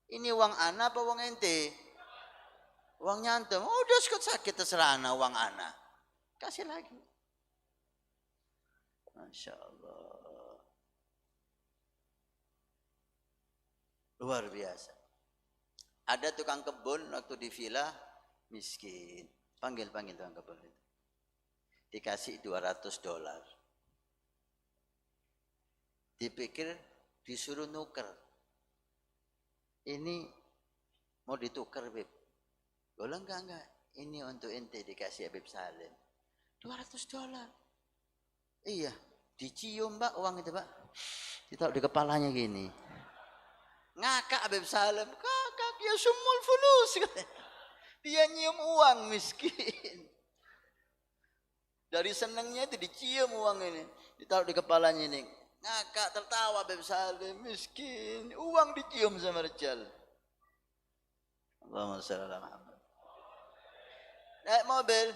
Ini uang ana apa uang ente? Uangnya antum. Oh, udah sakit terserah ana uang ana. Kasih lagi. Masya Allah. Luar biasa. Ada tukang kebun waktu di villa miskin. Panggil tukang kebun itu. Dikasih 200 dolar. Dipikir disuruh nuker. Ini mau ditukar, Beb. Bola enggak. Ini untuk ente dikasih Habib Salim. 200 dolar. Iya, dicium Mbak uang itu, Pak. Ditaruh di kepalanya gini. Ngakak Habib Salim, kakak ya sumul fulus. Dia nyium uang miskin. Dari senangnya itu dicium uang ini. Ditaruh di kepalanya ini. Ngakak tertawa Habib Salim, miskin. Uang dicium sama Rijal. Allahumma shalli ala Muhammad. Naik mobil.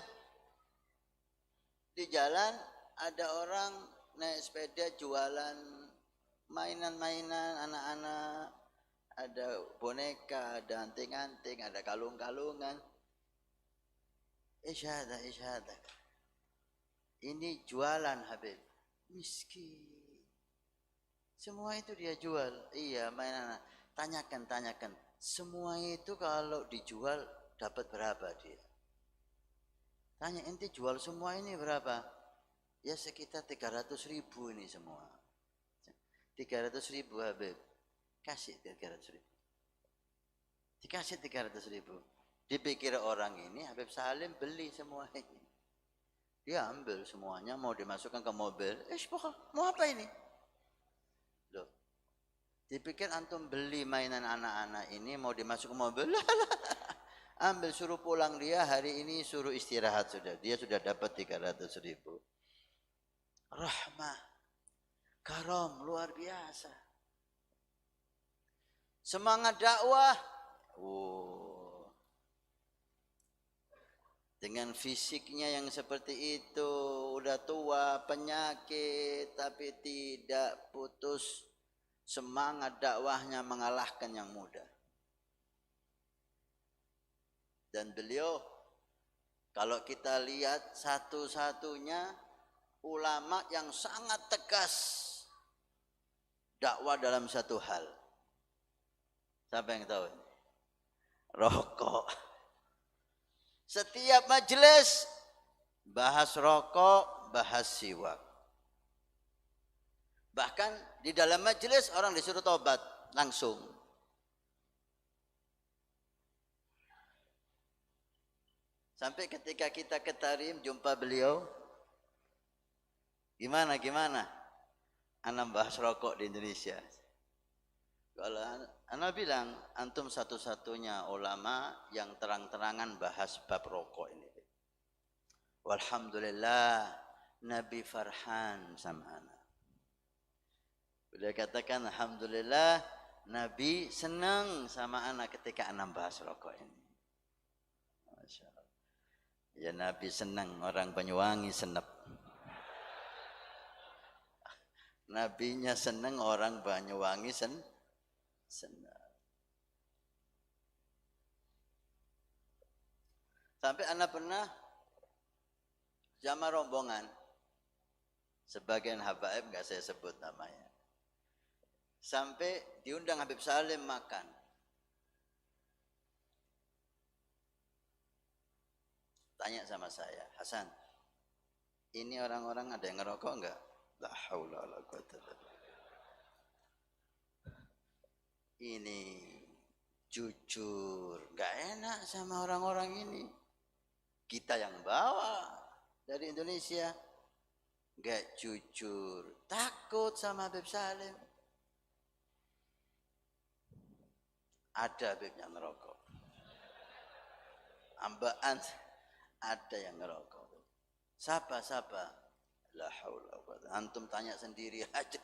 Di jalan ada orang naik sepeda jualan mainan-mainan anak-anak. Ada boneka, ada anting-anting, ada kalung-kalungan. Isyadah. Ini jualan Habib. Miskin. Semua itu dia jual. Iya, mainan. Tanyakan. Semua itu kalau dijual dapat berapa dia? Tanya ente jual semua ini berapa? Ya sekitar 300.000 ini semua. 300.000 Habib. Kasih 300.000. Dikasih 300.000. Dipikir orang ini Habib Salim beli semua ini. Dia ambil semuanya, mau dimasukkan ke mobil. Mau apa ini? Loh, dipikir antum beli mainan anak-anak ini mau dimasuk ke mobil. Ambil, suruh pulang dia, hari ini suruh istirahat sudah. Dia sudah dapat 300.000. Rahmah, karam, luar biasa. Semangat dakwah. Dengan fisiknya yang seperti itu, udah tua, penyakit, tapi tidak putus semangat dakwahnya mengalahkan yang muda. Dan beliau, kalau kita lihat satu-satunya ulama yang sangat tegas dakwah dalam satu hal. Siapa yang tahu? Rokok. Setiap majelis bahas rokok, bahas siwak. Bahkan di dalam majelis orang disuruh tobat langsung. Sampai ketika kita ke Tarim jumpa beliau, gimana? Ana bahas rokok di Indonesia. Kalau ana bilang, antum satu-satunya ulama yang terang-terangan bahas bab rokok ini. Walhamdulillah, Nabi farhan sama ana. Beliau katakan, alhamdulillah, Nabi senang sama ana ketika ana bahas rokok ini. Masya Allah. Ya Nabi senang, orang Banyuwangi senep. Nabinya senang, orang Banyuwangi senang. Sampai anak pernah jamaah rombongan, sebagian habaib nggak saya sebut namanya, sampai diundang Habib Salim makan. Tanya sama saya, Hasan, ini orang-orang ada yang ngerokok enggak? La haula wala quwwata illa billah. Ini jujur, gak enak sama orang-orang ini. Kita yang bawa dari Indonesia, gak jujur, takut sama Habib Salim. Ada Habib yang ngerokok, ambaan ada yang ngerokok. Siapa? La haula wala quwwata. Antum tanya sendiri aja.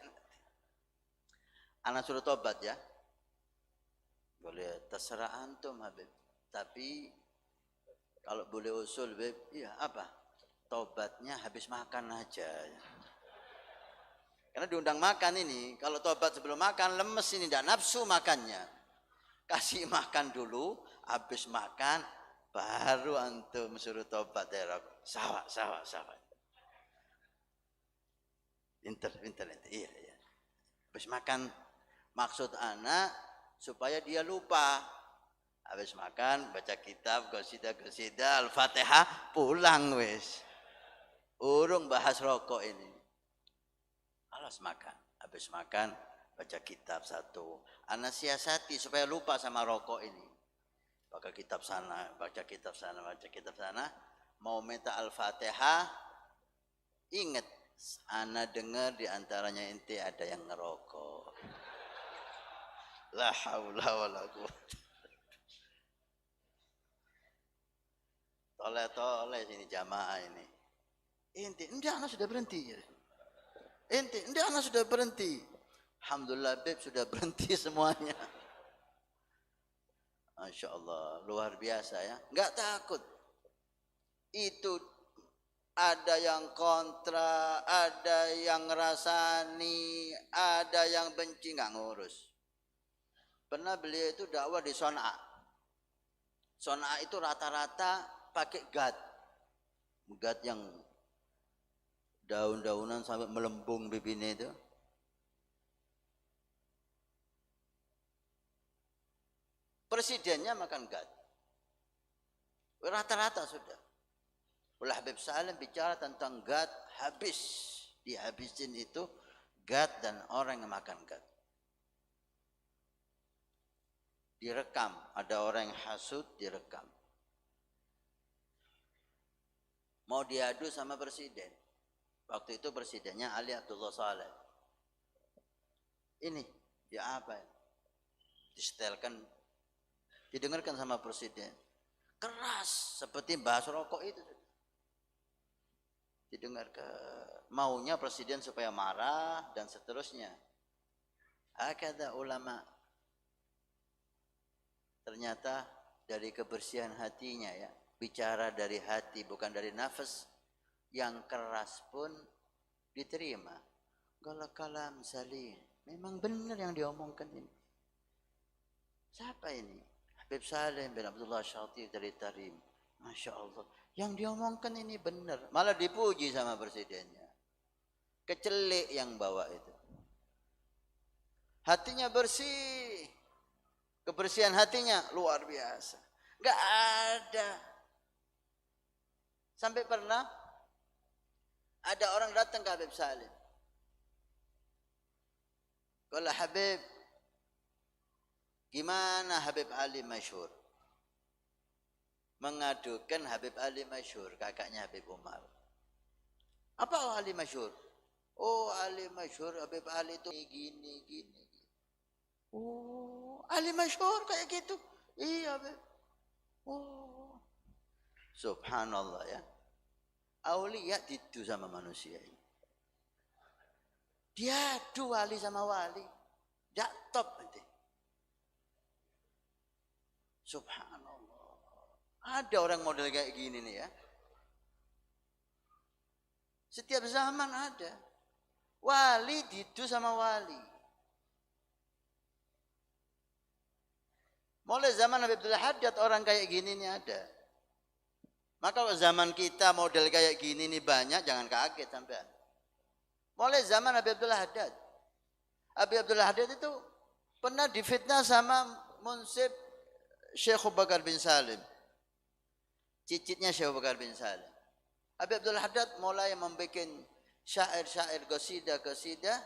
Anak suruh tobat ya. Boleh, terserah antum Habib. Tapi kalau boleh usul Habib, iya apa? Tobatnya habis makan aja. Karena diundang makan ini, kalau tobat sebelum makan lemes ini, tidak nafsu makannya. Kasih makan dulu, habis makan baru antum suruh tobat ya. Sawa. Pinter. Iya. Habis makan, maksud anak supaya dia lupa. Habis makan baca kitab, qasidah, Al-Fatihah, pulang wis. Urung bahas rokok ini. Alas makan. Habis makan baca kitab satu. Anak siasati supaya lupa sama rokok ini. Baca kitab sana. Mau minta Al-Fatihah, ingat, ana dengar di antaranya ente ada yang ngerokok. La haula wala quwwata. Toleh sini jamaah ini. Ente, enggak, anak sudah berhenti. Alhamdulillah Beb sudah berhenti semuanya. Masya Allah, luar biasa ya. Enggak takut. Itu ada yang kontra, ada yang ngerasani, ada yang benci, enggak ngurus. Pernah beliau itu dakwah di Son'a. Son'a itu rata-rata pakai gat yang daun-daunan sampai melembung bibirnya itu. Presidennya makan gat. Rata-rata sudah. Oleh Habib Salim bicara tentang gat habis. Dihabisin itu gat dan orang yang makan gat. Direkam, ada orang yang hasud direkam. Mau diadu sama presiden. Waktu itu presidennya Ali Abdullah Saleh. Ini, ya apa? Disetelkan, didengarkan sama presiden. Keras, seperti bahas rokok itu. Didengarkan. Maunya presiden supaya marah dan seterusnya. Hakadha ulama. Ternyata dari kebersihan hatinya ya, bicara dari hati bukan dari nafas, yang keras pun diterima. Kalau kalam salim, memang benar yang diomongkan ini. Siapa ini? Habib Salim bin Abdullah Syatib dari Tarim. Masya Allah. Yang diomongkan ini benar. Malah dipuji sama presidennya. Kecelik yang bawa itu. Hatinya bersih. Kebersihan hatinya luar biasa. Enggak ada. Sampai pernah ada orang datang ke Habib Salim. Kalau Habib, gimana Habib Ali Masyhur? Mengadukan Habib Ali Masyhur, kakaknya Habib Umar. Apa Ali Masyhur? Oh, Ali Masyhur, Habib Ali itu gini. Oh, Ali Masyhur kayak gitu. Iya, Habib. Oh. Subhanallah ya. Aulia didu sama manusia ini. Diadu wali sama wali. Tidak top nanti. Subhanallah. Ada orang model kayak gini nih ya. Setiap zaman ada. Wali didu sama wali. Mulai zaman Habib Abdullah Haddad orang kayak gini nih ada. Maka kalau zaman kita model kayak gini nih banyak, jangan kaget sampean. Mulai zaman Habib Abdullah Haddad. Habib Abdullah Haddad itu pernah difitnah sama munsib Syekh Abu Bakar bin Salim. Cicitnya Syekh Abu Bakar bin Salim. Habib Abdullah Haddad mulai membuat syair-syair qasidah,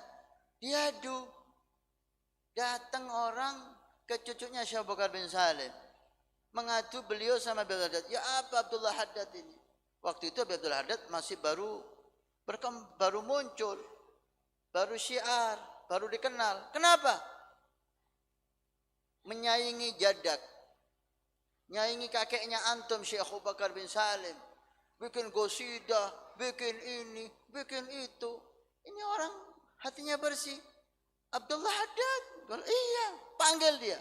diadu. Datang orang ke cucunya Syekh Abu Bakar bin Salim. Mengadu beliau sama Habib Abdullah Haddad. Ya apa Abdullah Haddad ini? Waktu itu Habib Abdullah Haddad masih baru muncul. Baru syiar, baru dikenal. Kenapa? Menyaingi Jadak. Nyaingi kakeknya antum Syekh Abu Bakar bin Salim. Bikin qasidah, bikin ini, bikin itu. Ini orang hatinya bersih. Abdullah Haddad. Iya, panggil dia.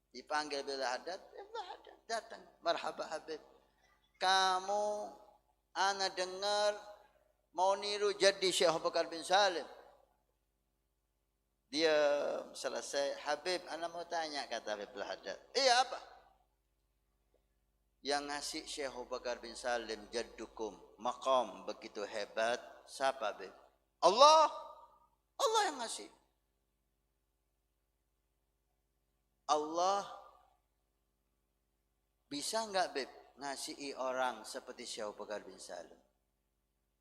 Dipanggil Abdullah Haddad, datang. Marhaba Habib. Kamu, ana dengar mau niru jadi Syekh Abu Bakar bin Salim. Dia selesai. Habib, ana mau tanya, kata Abdullah Haddad. Iya apa? Yang ngasih Syekh Abu Bakar bin Salim jaddukum maqam begitu hebat, siapa Habib? Allah. Allah yang ngasih. Allah bisa enggak Beb ngasihi orang seperti Syekh Abu Bakar bin Salim?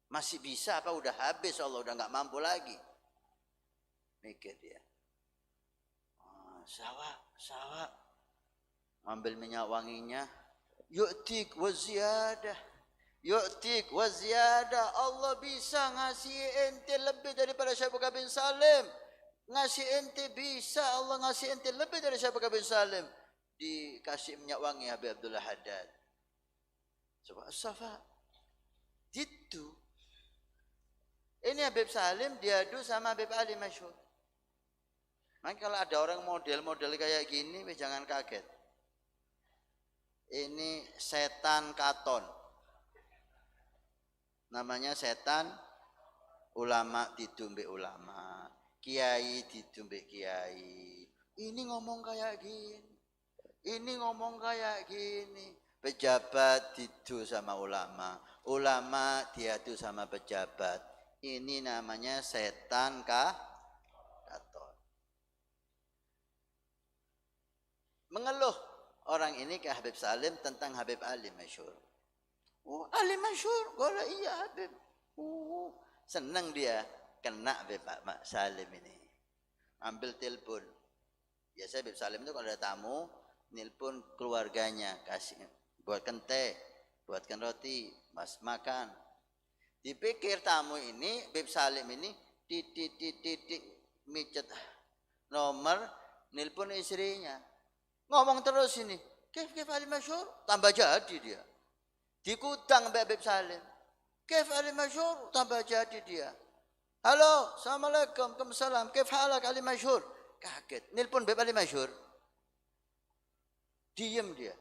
Masih bisa apa udah habis Allah udah enggak mampu lagi? Mikir dia. Sawa. Ambil minyak wanginya. Yu'tik wa ziyadah. Yu'tik wa ziyadah. Allah bisa ngasih ente lebih daripada Syekh Abu Bakar bin Salim. Ngasih ente bisa, Allah ngasih ente lebih dari Syekh Abu Bakar bin Salim. Dikasih minyak wangi Habib Abdullah Haddad. Coba Safa. Gitu. Ini Habib Salim diadu sama Habib Ali Masyhur. Maka kalau ada orang model-model kayak gini, jangan kaget. Ini setan katon. Namanya setan ulama didumbe ulama. Kiai ditumbik kiai. Ini ngomong kayak gini. Ini ngomong kayak gini. Pejabat didu sama ulama. Ulama diadu sama pejabat. Ini namanya setan katon. Mengeluh orang ini ke Habib Salim tentang Habib Ali Masyhur. Oh, Ali Masyhur? Kalau iya Habib. Senang dia, kena Pak Mak Salim ini. Ambil telepon. Biasa Beb Salim itu kalau ada tamu, nelpon keluarganya, kasih buatkan teh, buatkan roti, mas makan. Dipikir tamu ini, Beb Salim ini, titik micet nomor, nelpon istrinya. Ngomong terus ini, Kef Ali Masyhur, tambah jadi dia. Dikutang Beb Salim. Kef Ali Masyhur, tambah jadi dia. Halo, Assalamualaikum, Waalaikumsalam. Kef halak Ali Masyhur? Kaget. Nelpon Beb Ali Masyhur. Diam dia.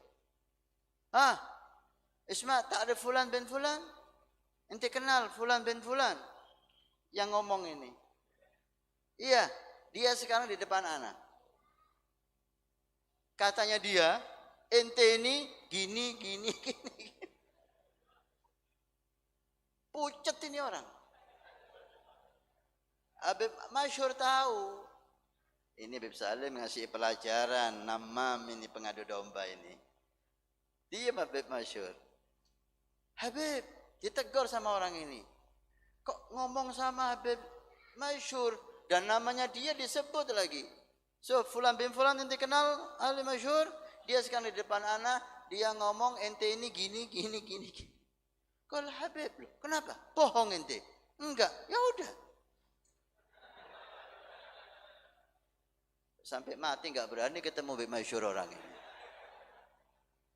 Isma, ta'rif fulan bin fulan? Ente kenal fulan bin fulan? Yang ngomong ini. Iya, dia sekarang di depan anak. Katanya dia, ente ini gini. Pucet ini orang. Habib Masyhur tahu. Ini Beb Salim ngasih pelajaran, namam ini pengadu domba ini. Dia Habib Masyhur. Habib, ditegur sama orang ini. Kok ngomong sama Habib Masyhur dan namanya dia disebut lagi. So, fulan bin fulan ente kenal Ali Masyhur? Dia sekarang di depan anak, dia ngomong ente ini gini. Kalau Habib loh, kenapa? Bohong ente? Enggak, ya udah. Sampai mati enggak berani ketemu Habib Masyhur orang ini.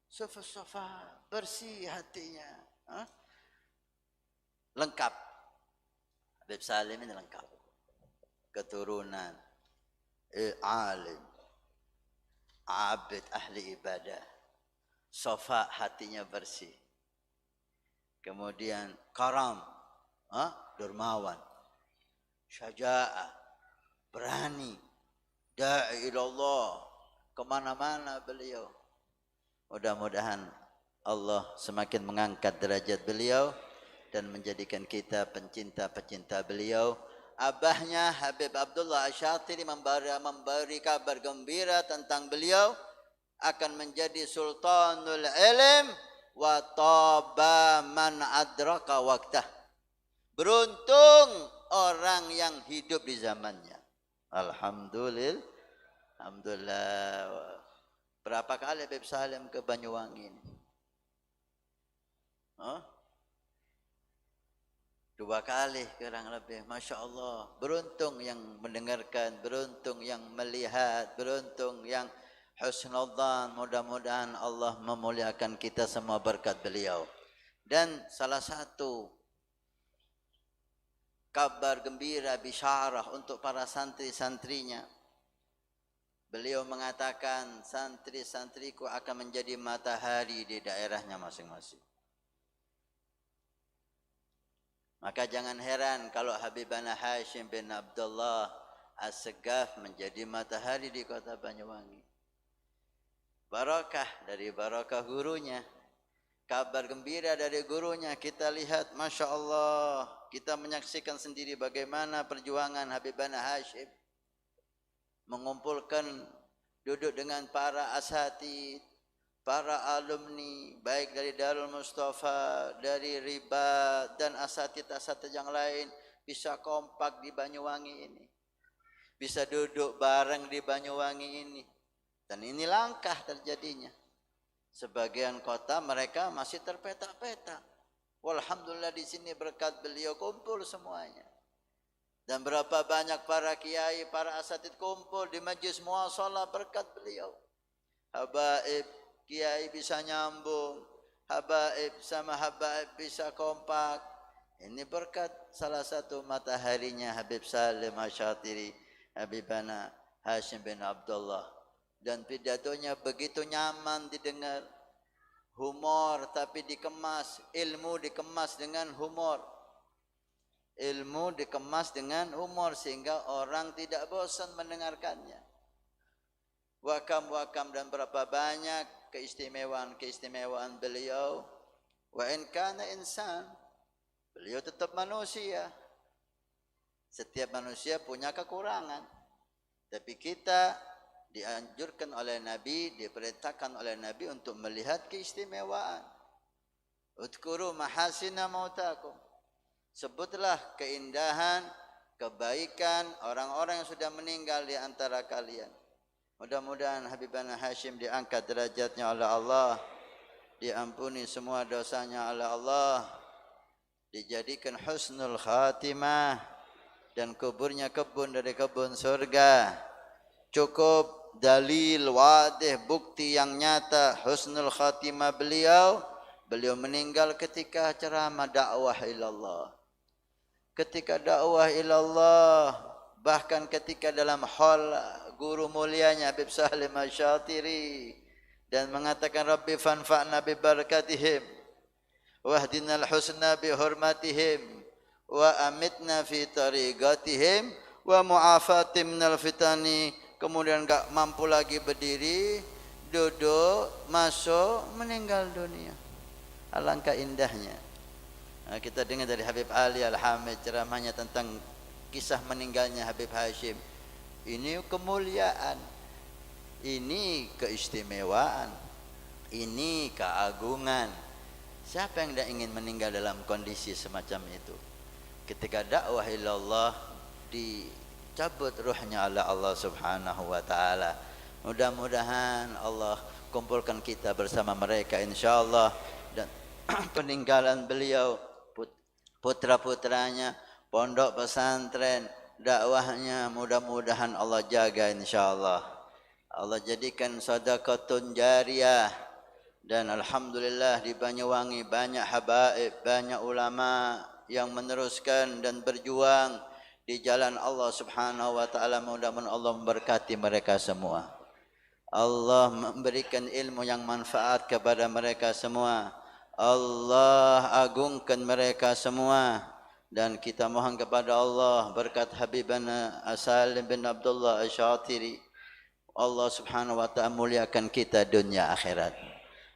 Sofa bersih hatinya. Lengkap. Habib Salim ini lengkap. Keturunan, alim, abid, ahli ibadah. Sofa hatinya bersih. Kemudian karam, dermawan, syaja'ah, berani, da'i ilallah, kemana-mana beliau. Mudah-mudahan Allah semakin mengangkat derajat beliau dan menjadikan kita pencinta-pencinta beliau. Abahnya Habib Abdullah Asyatiri memberi kabar gembira tentang beliau akan menjadi sultanul ilm wa taba man adraka waqtah. Beruntung orang yang hidup di zamannya. Alhamdulillah. Berapa kali Habib Salim ke Banyuwangi ini? 2 kali kurang lebih. Masya Allah. Beruntung yang mendengarkan, beruntung yang melihat, beruntung yang husnudzan. Mudah-mudahan Allah memuliakan kita semua berkat beliau. Dan salah satu kabar gembira, bisyarah untuk para santri-santrinya. Beliau mengatakan santri-santriku akan menjadi matahari di daerahnya masing-masing. Maka jangan heran kalau Habibana Hashim bin Abdullah As-Segaf menjadi matahari di kota Banyuwangi. Barakah dari barakah gurunya. Kabar gembira dari gurunya. Kita lihat, Masya Allah. Kita menyaksikan sendiri bagaimana perjuangan Habibana Hashim. Mengumpulkan, duduk dengan para asatid, para alumni, baik dari Darul Mustafa, dari Ribat, dan asatid-asatid yang lain, bisa kompak di Banyuwangi ini. Bisa duduk bareng di Banyuwangi ini. Dan ini langkah terjadinya. Sebagian kota mereka masih terpetak-petak. Walhamdulillah di sini berkat beliau kumpul semuanya. Dan berapa banyak para kiai, para asatid kumpul di majlis muasalah berkat beliau. Habaib, kiai bisa nyambung. Habaib sama habaib bisa kompak. Ini berkat salah satu mataharinya Habib Salim Asyatiri, Habibana Hashim bin Abdullah. Dan pidatonya begitu nyaman didengar. Humor tapi dikemas, ilmu dikemas dengan humor. Ilmu dikemas dengan humor sehingga orang tidak bosan mendengarkannya. Wakam dan berapa banyak keistimewaan beliau. Wa in kana insan, beliau tetap manusia. Setiap manusia punya kekurangan. Tapi kita dianjurkan oleh Nabi, diperintahkan oleh Nabi untuk melihat keistimewaan. Udkuru mahasina mautakum. Sebutlah keindahan, kebaikan orang-orang yang sudah meninggal di antara kalian. Mudah-mudahan Habibana Hashim diangkat derajatnya oleh Allah, diampuni semua dosanya oleh Allah, dijadikan husnul khatimah, dan kuburnya kebun dari kebun surga. Cukup dalil wadih, bukti yang nyata husnul khatimah beliau. Beliau meninggal ketika ceramah dakwah ilallah. Ketika dakwah ilallah, bahkan ketika dalam hall guru mulianya Habib Salim Asy-Syatiri dan mengatakan Rabbi fanfa'na bi barakatihim wahdinal husna bi hurmatihim wa amitna fi tariqatihim wa mu'afatim minal fitani. Kemudian enggak mampu lagi berdiri, duduk, masuk, meninggal dunia. Alangkah indahnya. Nah, kita dengar dari Habib Ali Al-Hamid ceramahnya tentang kisah meninggalnya Habib Hashim. Ini kemuliaan, ini keistimewaan, ini keagungan. Siapa yang tidak ingin meninggal dalam kondisi semacam itu? Ketika dakwah ilallah dicabut ruhnya oleh Allah Subhanahu wa taala. Mudah-mudahan Allah kumpulkan kita bersama mereka insyaallah, dan peninggalan beliau, putra-putranya, pondok pesantren, dakwahnya mudah-mudahan Allah jaga insyaallah. Allah jadikan sedekatun jariyah. Dan alhamdulillah di Banyuwangi banyak habaib, banyak ulama yang meneruskan dan berjuang di jalan Allah Subhanahu wa taala. Mudah-mudahan Allah memberkati mereka semua. Allah memberikan ilmu yang manfaat kepada mereka semua. Allah agungkan mereka semua. Dan kita mohon kepada Allah berkat Habibana Salim bin Abdullah Asy-Syatiri, Allah Subhanahu wa taala muliakan kita dunia akhirat.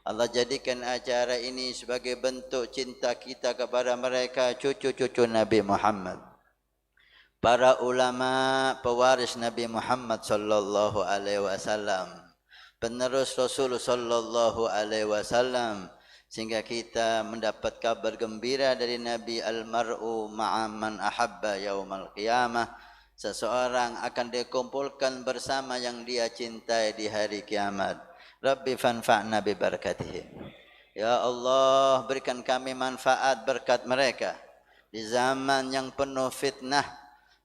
Allah jadikan acara ini sebagai bentuk cinta kita kepada mereka, cucu-cucu Nabi Muhammad, para ulama pewaris Nabi Muhammad sallallahu alaihi wasallam, penerus Rasul sallallahu alaihi wasallam, sehingga kita mendapat kabar gembira dari Nabi, al-mar'u ma'a man ahabba yaumal qiyamah. Seseorang akan dikumpulkan bersama yang dia cintai di hari kiamat. Rabbi fanfa'na bi barakatihim. Ya Allah, berikan kami manfaat berkat mereka di zaman yang penuh fitnah,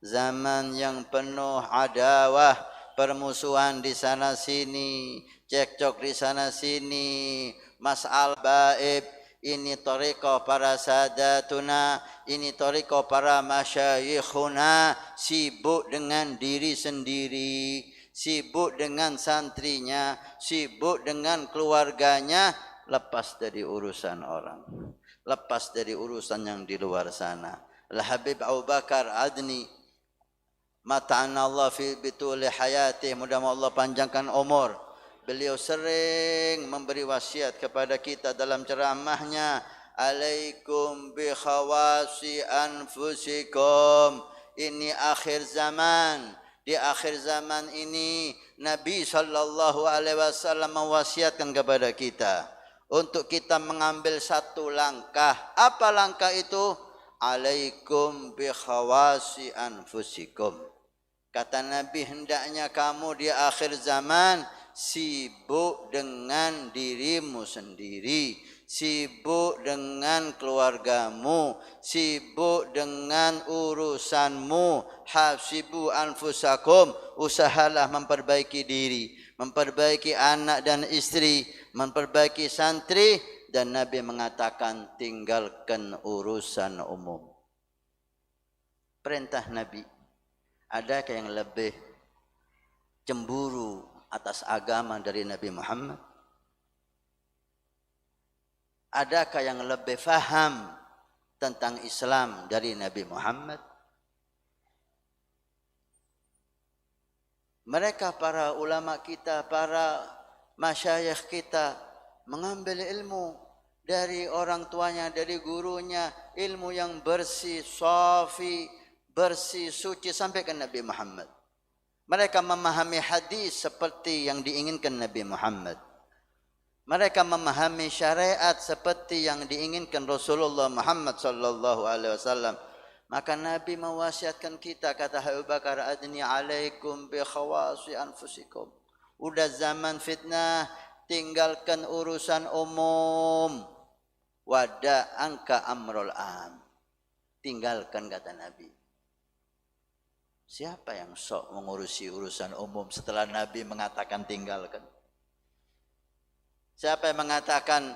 zaman yang penuh adawah, permusuhan di sana sini, cekcok di sana sini, mas'al baib. Ini tariqah para sadatuna, ini tariqah para masyayikhuna, sibuk dengan diri sendiri, sibuk dengan santrinya, sibuk dengan keluarganya, lepas dari urusan orang, lepas dari urusan yang di luar sana. Al-Habib Abu Bakar Adni, mata'ana Allah fi bituli hayatih, mudah-mudahan Allah panjangkan umur. Beliau sering memberi wasiat kepada kita dalam ceramahnya, alaikum bi khawasi anfusikum. Ini akhir zaman. Di akhir zaman ini Nabi sallallahu alaihi wasallam mewasiatkan kepada kita untuk kita mengambil satu langkah. Apa langkah itu? Alaikum bi khawasi anfusikum. Kata Nabi, hendaknya kamu di akhir zaman sibuk dengan dirimu sendiri, sibuk dengan keluargamu, sibuk dengan urusanmu. Hasibu anfusakum, usahalah memperbaiki diri, memperbaiki anak dan istri, memperbaiki santri. Dan Nabi mengatakan tinggalkan urusan umum. Perintah Nabi. Adakah yang lebih cemburu atas agama dari Nabi Muhammad? Adakah yang lebih faham tentang Islam dari Nabi Muhammad? Mereka para ulama kita, para masyayikh kita mengambil ilmu dari orang tuanya, dari gurunya, ilmu yang bersih, safi, bersih, suci sampai ke Nabi Muhammad. Mereka memahami hadis seperti yang diinginkan Nabi Muhammad. Mereka memahami syariat seperti yang diinginkan Rasulullah Muhammad sallallahu alaihi wasallam. Maka Nabi mewasiatkan kita, kata Abu Bakar, adni alaikum bi khawasi anfusikum. Udah zaman fitnah, tinggalkan urusan umum. Wada angka amrul am. Tinggalkan, kata Nabi. Siapa yang sok mengurusi urusan umum setelah Nabi mengatakan tinggalkan? Siapa yang mengatakan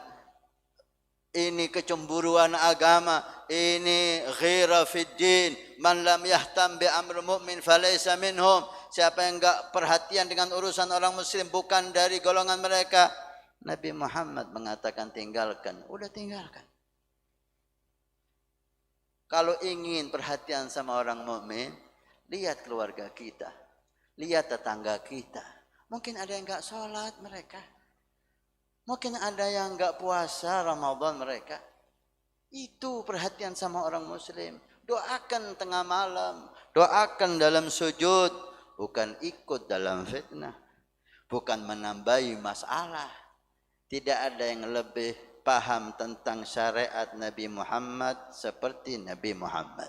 ini kecemburuan agama, ini ghira fid din, man lam yahtam bi amr mu'min falaysa minhum. Siapa yang enggak perhatian dengan urusan orang muslim bukan dari golongan mereka. Nabi Muhammad mengatakan tinggalkan, udah tinggalkan. Kalau ingin perhatian sama orang mukmin, lihat keluarga kita, lihat tetangga kita. Mungkin ada yang enggak sholat mereka. Mungkin ada yang enggak puasa Ramadan mereka. Itu perhatian sama orang muslim. Doakan tengah malam, doakan dalam sujud, bukan ikut dalam fitnah, bukan menambahi masalah. Tidak ada yang lebih paham tentang syariat Nabi Muhammad seperti Nabi Muhammad.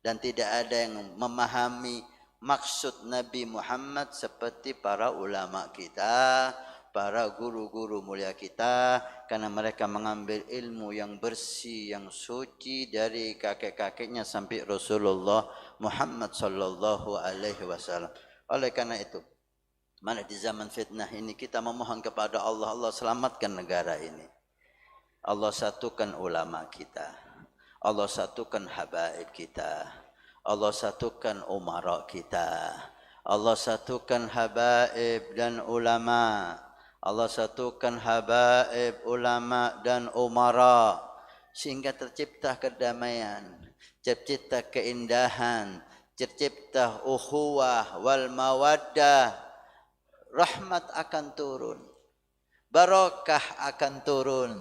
Dan tidak ada yang memahami maksud Nabi Muhammad seperti para ulama kita, para guru-guru mulia kita, karena mereka mengambil ilmu yang bersih, yang suci dari kakek-kakeknya sampai Rasulullah Muhammad sallallahu alaihi wasallam. Oleh karena itu, mana di zaman fitnah ini kita memohon kepada Allah, Allah selamatkan negara ini. Allah satukan ulama kita. Allah satukan habaib kita. Allah satukan umara kita. Allah satukan habaib dan ulama. Allah satukan habaib, ulama dan umara, sehingga tercipta kedamaian, tercipta keindahan, tercipta ukhuwah wal mawaddah. Rahmat akan turun, barakah akan turun.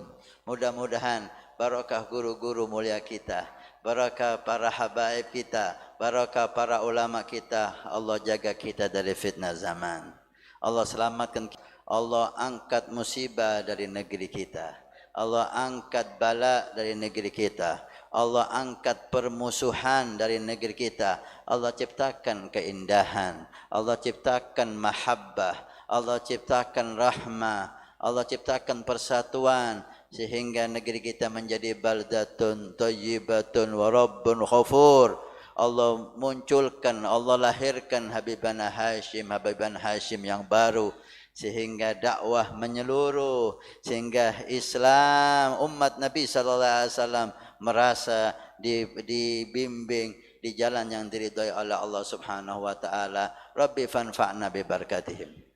Mudah-mudahan barakah guru-guru mulia kita, barakah para habaib kita, barakah para ulama kita. Allah jaga kita dari fitnah zaman. Allah selamatkan kita. Allah angkat musibah dari negeri kita. Allah angkat bala dari negeri kita. Allah angkat permusuhan dari negeri kita. Allah ciptakan keindahan. Allah ciptakan mahabbah. Allah ciptakan rahmah. Allah ciptakan persatuan, sehingga negeri kita menjadi baldatun thayyibatun wa rabbun ghafur. Allah munculkan, Allah lahirkan Habibana Hashim yang baru, sehingga dakwah menyeluruh, sehingga Islam umat Nabi sallallahu alaihi wasallam merasa dibimbing di jalan yang diridhai oleh Allah Subhanahu wa taala. Rabbi fanfa'na bi barakatihim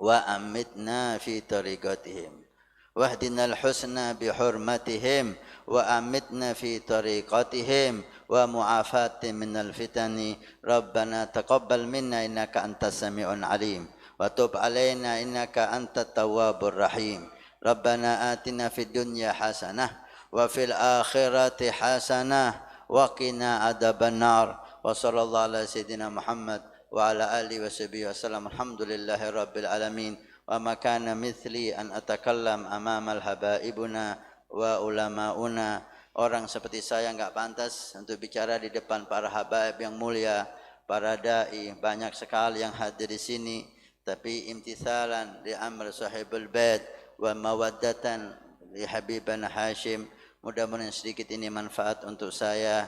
wa amitna fi tariqatihim wahdina al-husna bi hurmatihim wa amitna fi tariqatihim wa mu'afati minal fitani. Rabbana taqabbal minna innaka antas sami'un alim wa tub alaina innaka antat tawwabur rahim. Rabbana atina fid dunya hasanah wa fil akhirati hasanah wa qina adzabannar. Wa sallallahu ala sayyidina Muhammad wa ala alihi wa sahbihi wasallam. Alhamdulillahi rabbil alamin. Wa ma kana mithli an atakallam amamal habaibuna wa ulamauna. Orang seperti saya enggak pantas untuk bicara di depan para habaib yang mulia, para dai, banyak sekali yang hadir di sini. Tapi imtithalan li amr sahibul bait wa mawaddatan li habibana Hashim, mudah-mudahan sedikit ini manfaat untuk saya,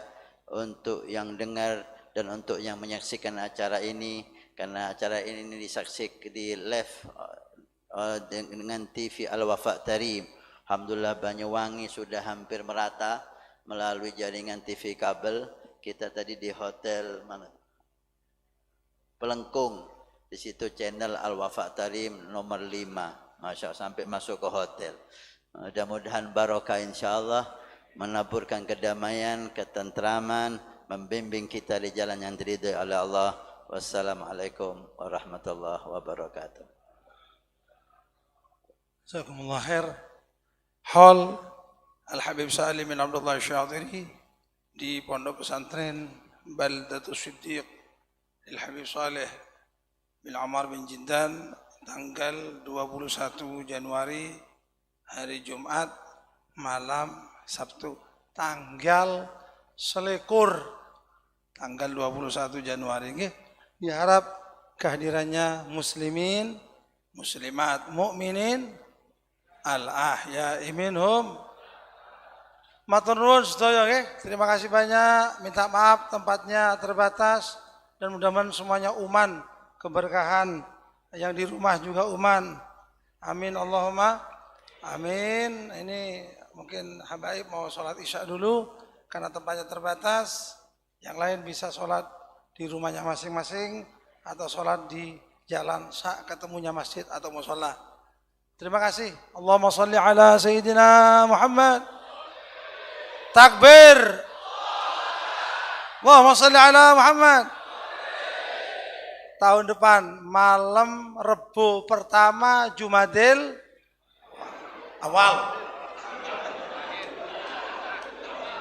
untuk yang dengar dan untuk yang menyaksikan acara ini, karena acara ini disaksikan di live dengan TV Al-Wafa Tarim. Alhamdulillah Banyuwangi sudah hampir merata melalui jaringan TV kabel. Kita tadi di hotel mana? Pelengkung. Di situ channel Al-Wafa Tarim nomor 5. Masya Allah, sampai masuk ke hotel. Mudah-mudahan barokah insyaallah, menaburkan kedamaian, ketentraman, membimbing kita di jalan yang diridhai oleh Allah. Wassalamualaikum warahmatullahi wabarakatuh. Jazakumullah khair. Hal Al-Habib Salim bin Abdullah Syadiri di Pondok Pesantren Baldatus Siddiq Al-Habib Saleh bin Ammar bin Jindan, tanggal 21 Januari hari Jumat malam Sabtu tanggal selikur tanggal 21 Januari nggih. Diharap kehadirannya muslimin, muslimat, mukminin al-ahya'i minhum. Matur nuwun sedaya nggih. Terima kasih banyak. Minta maaf tempatnya terbatas dan mudah-mudahan semuanya uman, keberkahan yang di rumah juga uman. Amin Allahumma amin. Ini mungkin habaib mau sholat isya dulu karena tempatnya terbatas. Yang lain bisa sholat di rumahnya masing-masing atau sholat di jalan saat ketemunya masjid atau musholla. Terima kasih. Allahumma sholli ala Sayyidina Muhammad. Takbir. Allahumma sholli ala Muhammad. Tahun depan malam Rebo pertama Jumadil awal.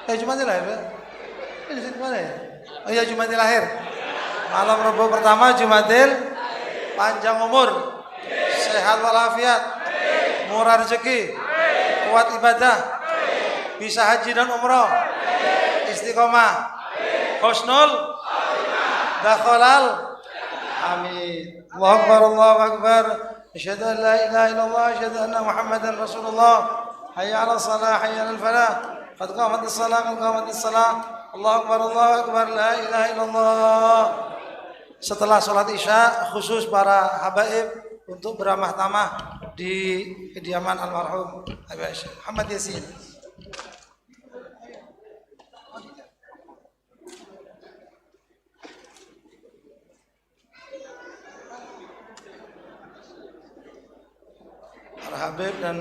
Jumadil lahir ya? Ini di mana ya? Oh iya Jumadil lahir. Malam Rebo pertama Jumadil, panjang umur, sehat walafiat, murah rezeki, kuat ibadah, bisa haji dan umroh, istiqomah, husnul, dakhalal. Amin. Allahu Akbar, Allahu Akbar. Asyhadu an la ilaha illallah, asyhadu anna Muhammadan Rasulullah. Hayya 'ala shalah, hayya 'alal falah. Qad qamatis shalah, qad qamatis shalah. Allahu Akbar, Allahu Akbar, la ilaha illallah. Setelah sholat isya khusus para habaib untuk beramah tamah di kediaman almarhum Habib Syekh Muhammad Yasin. Para habib dan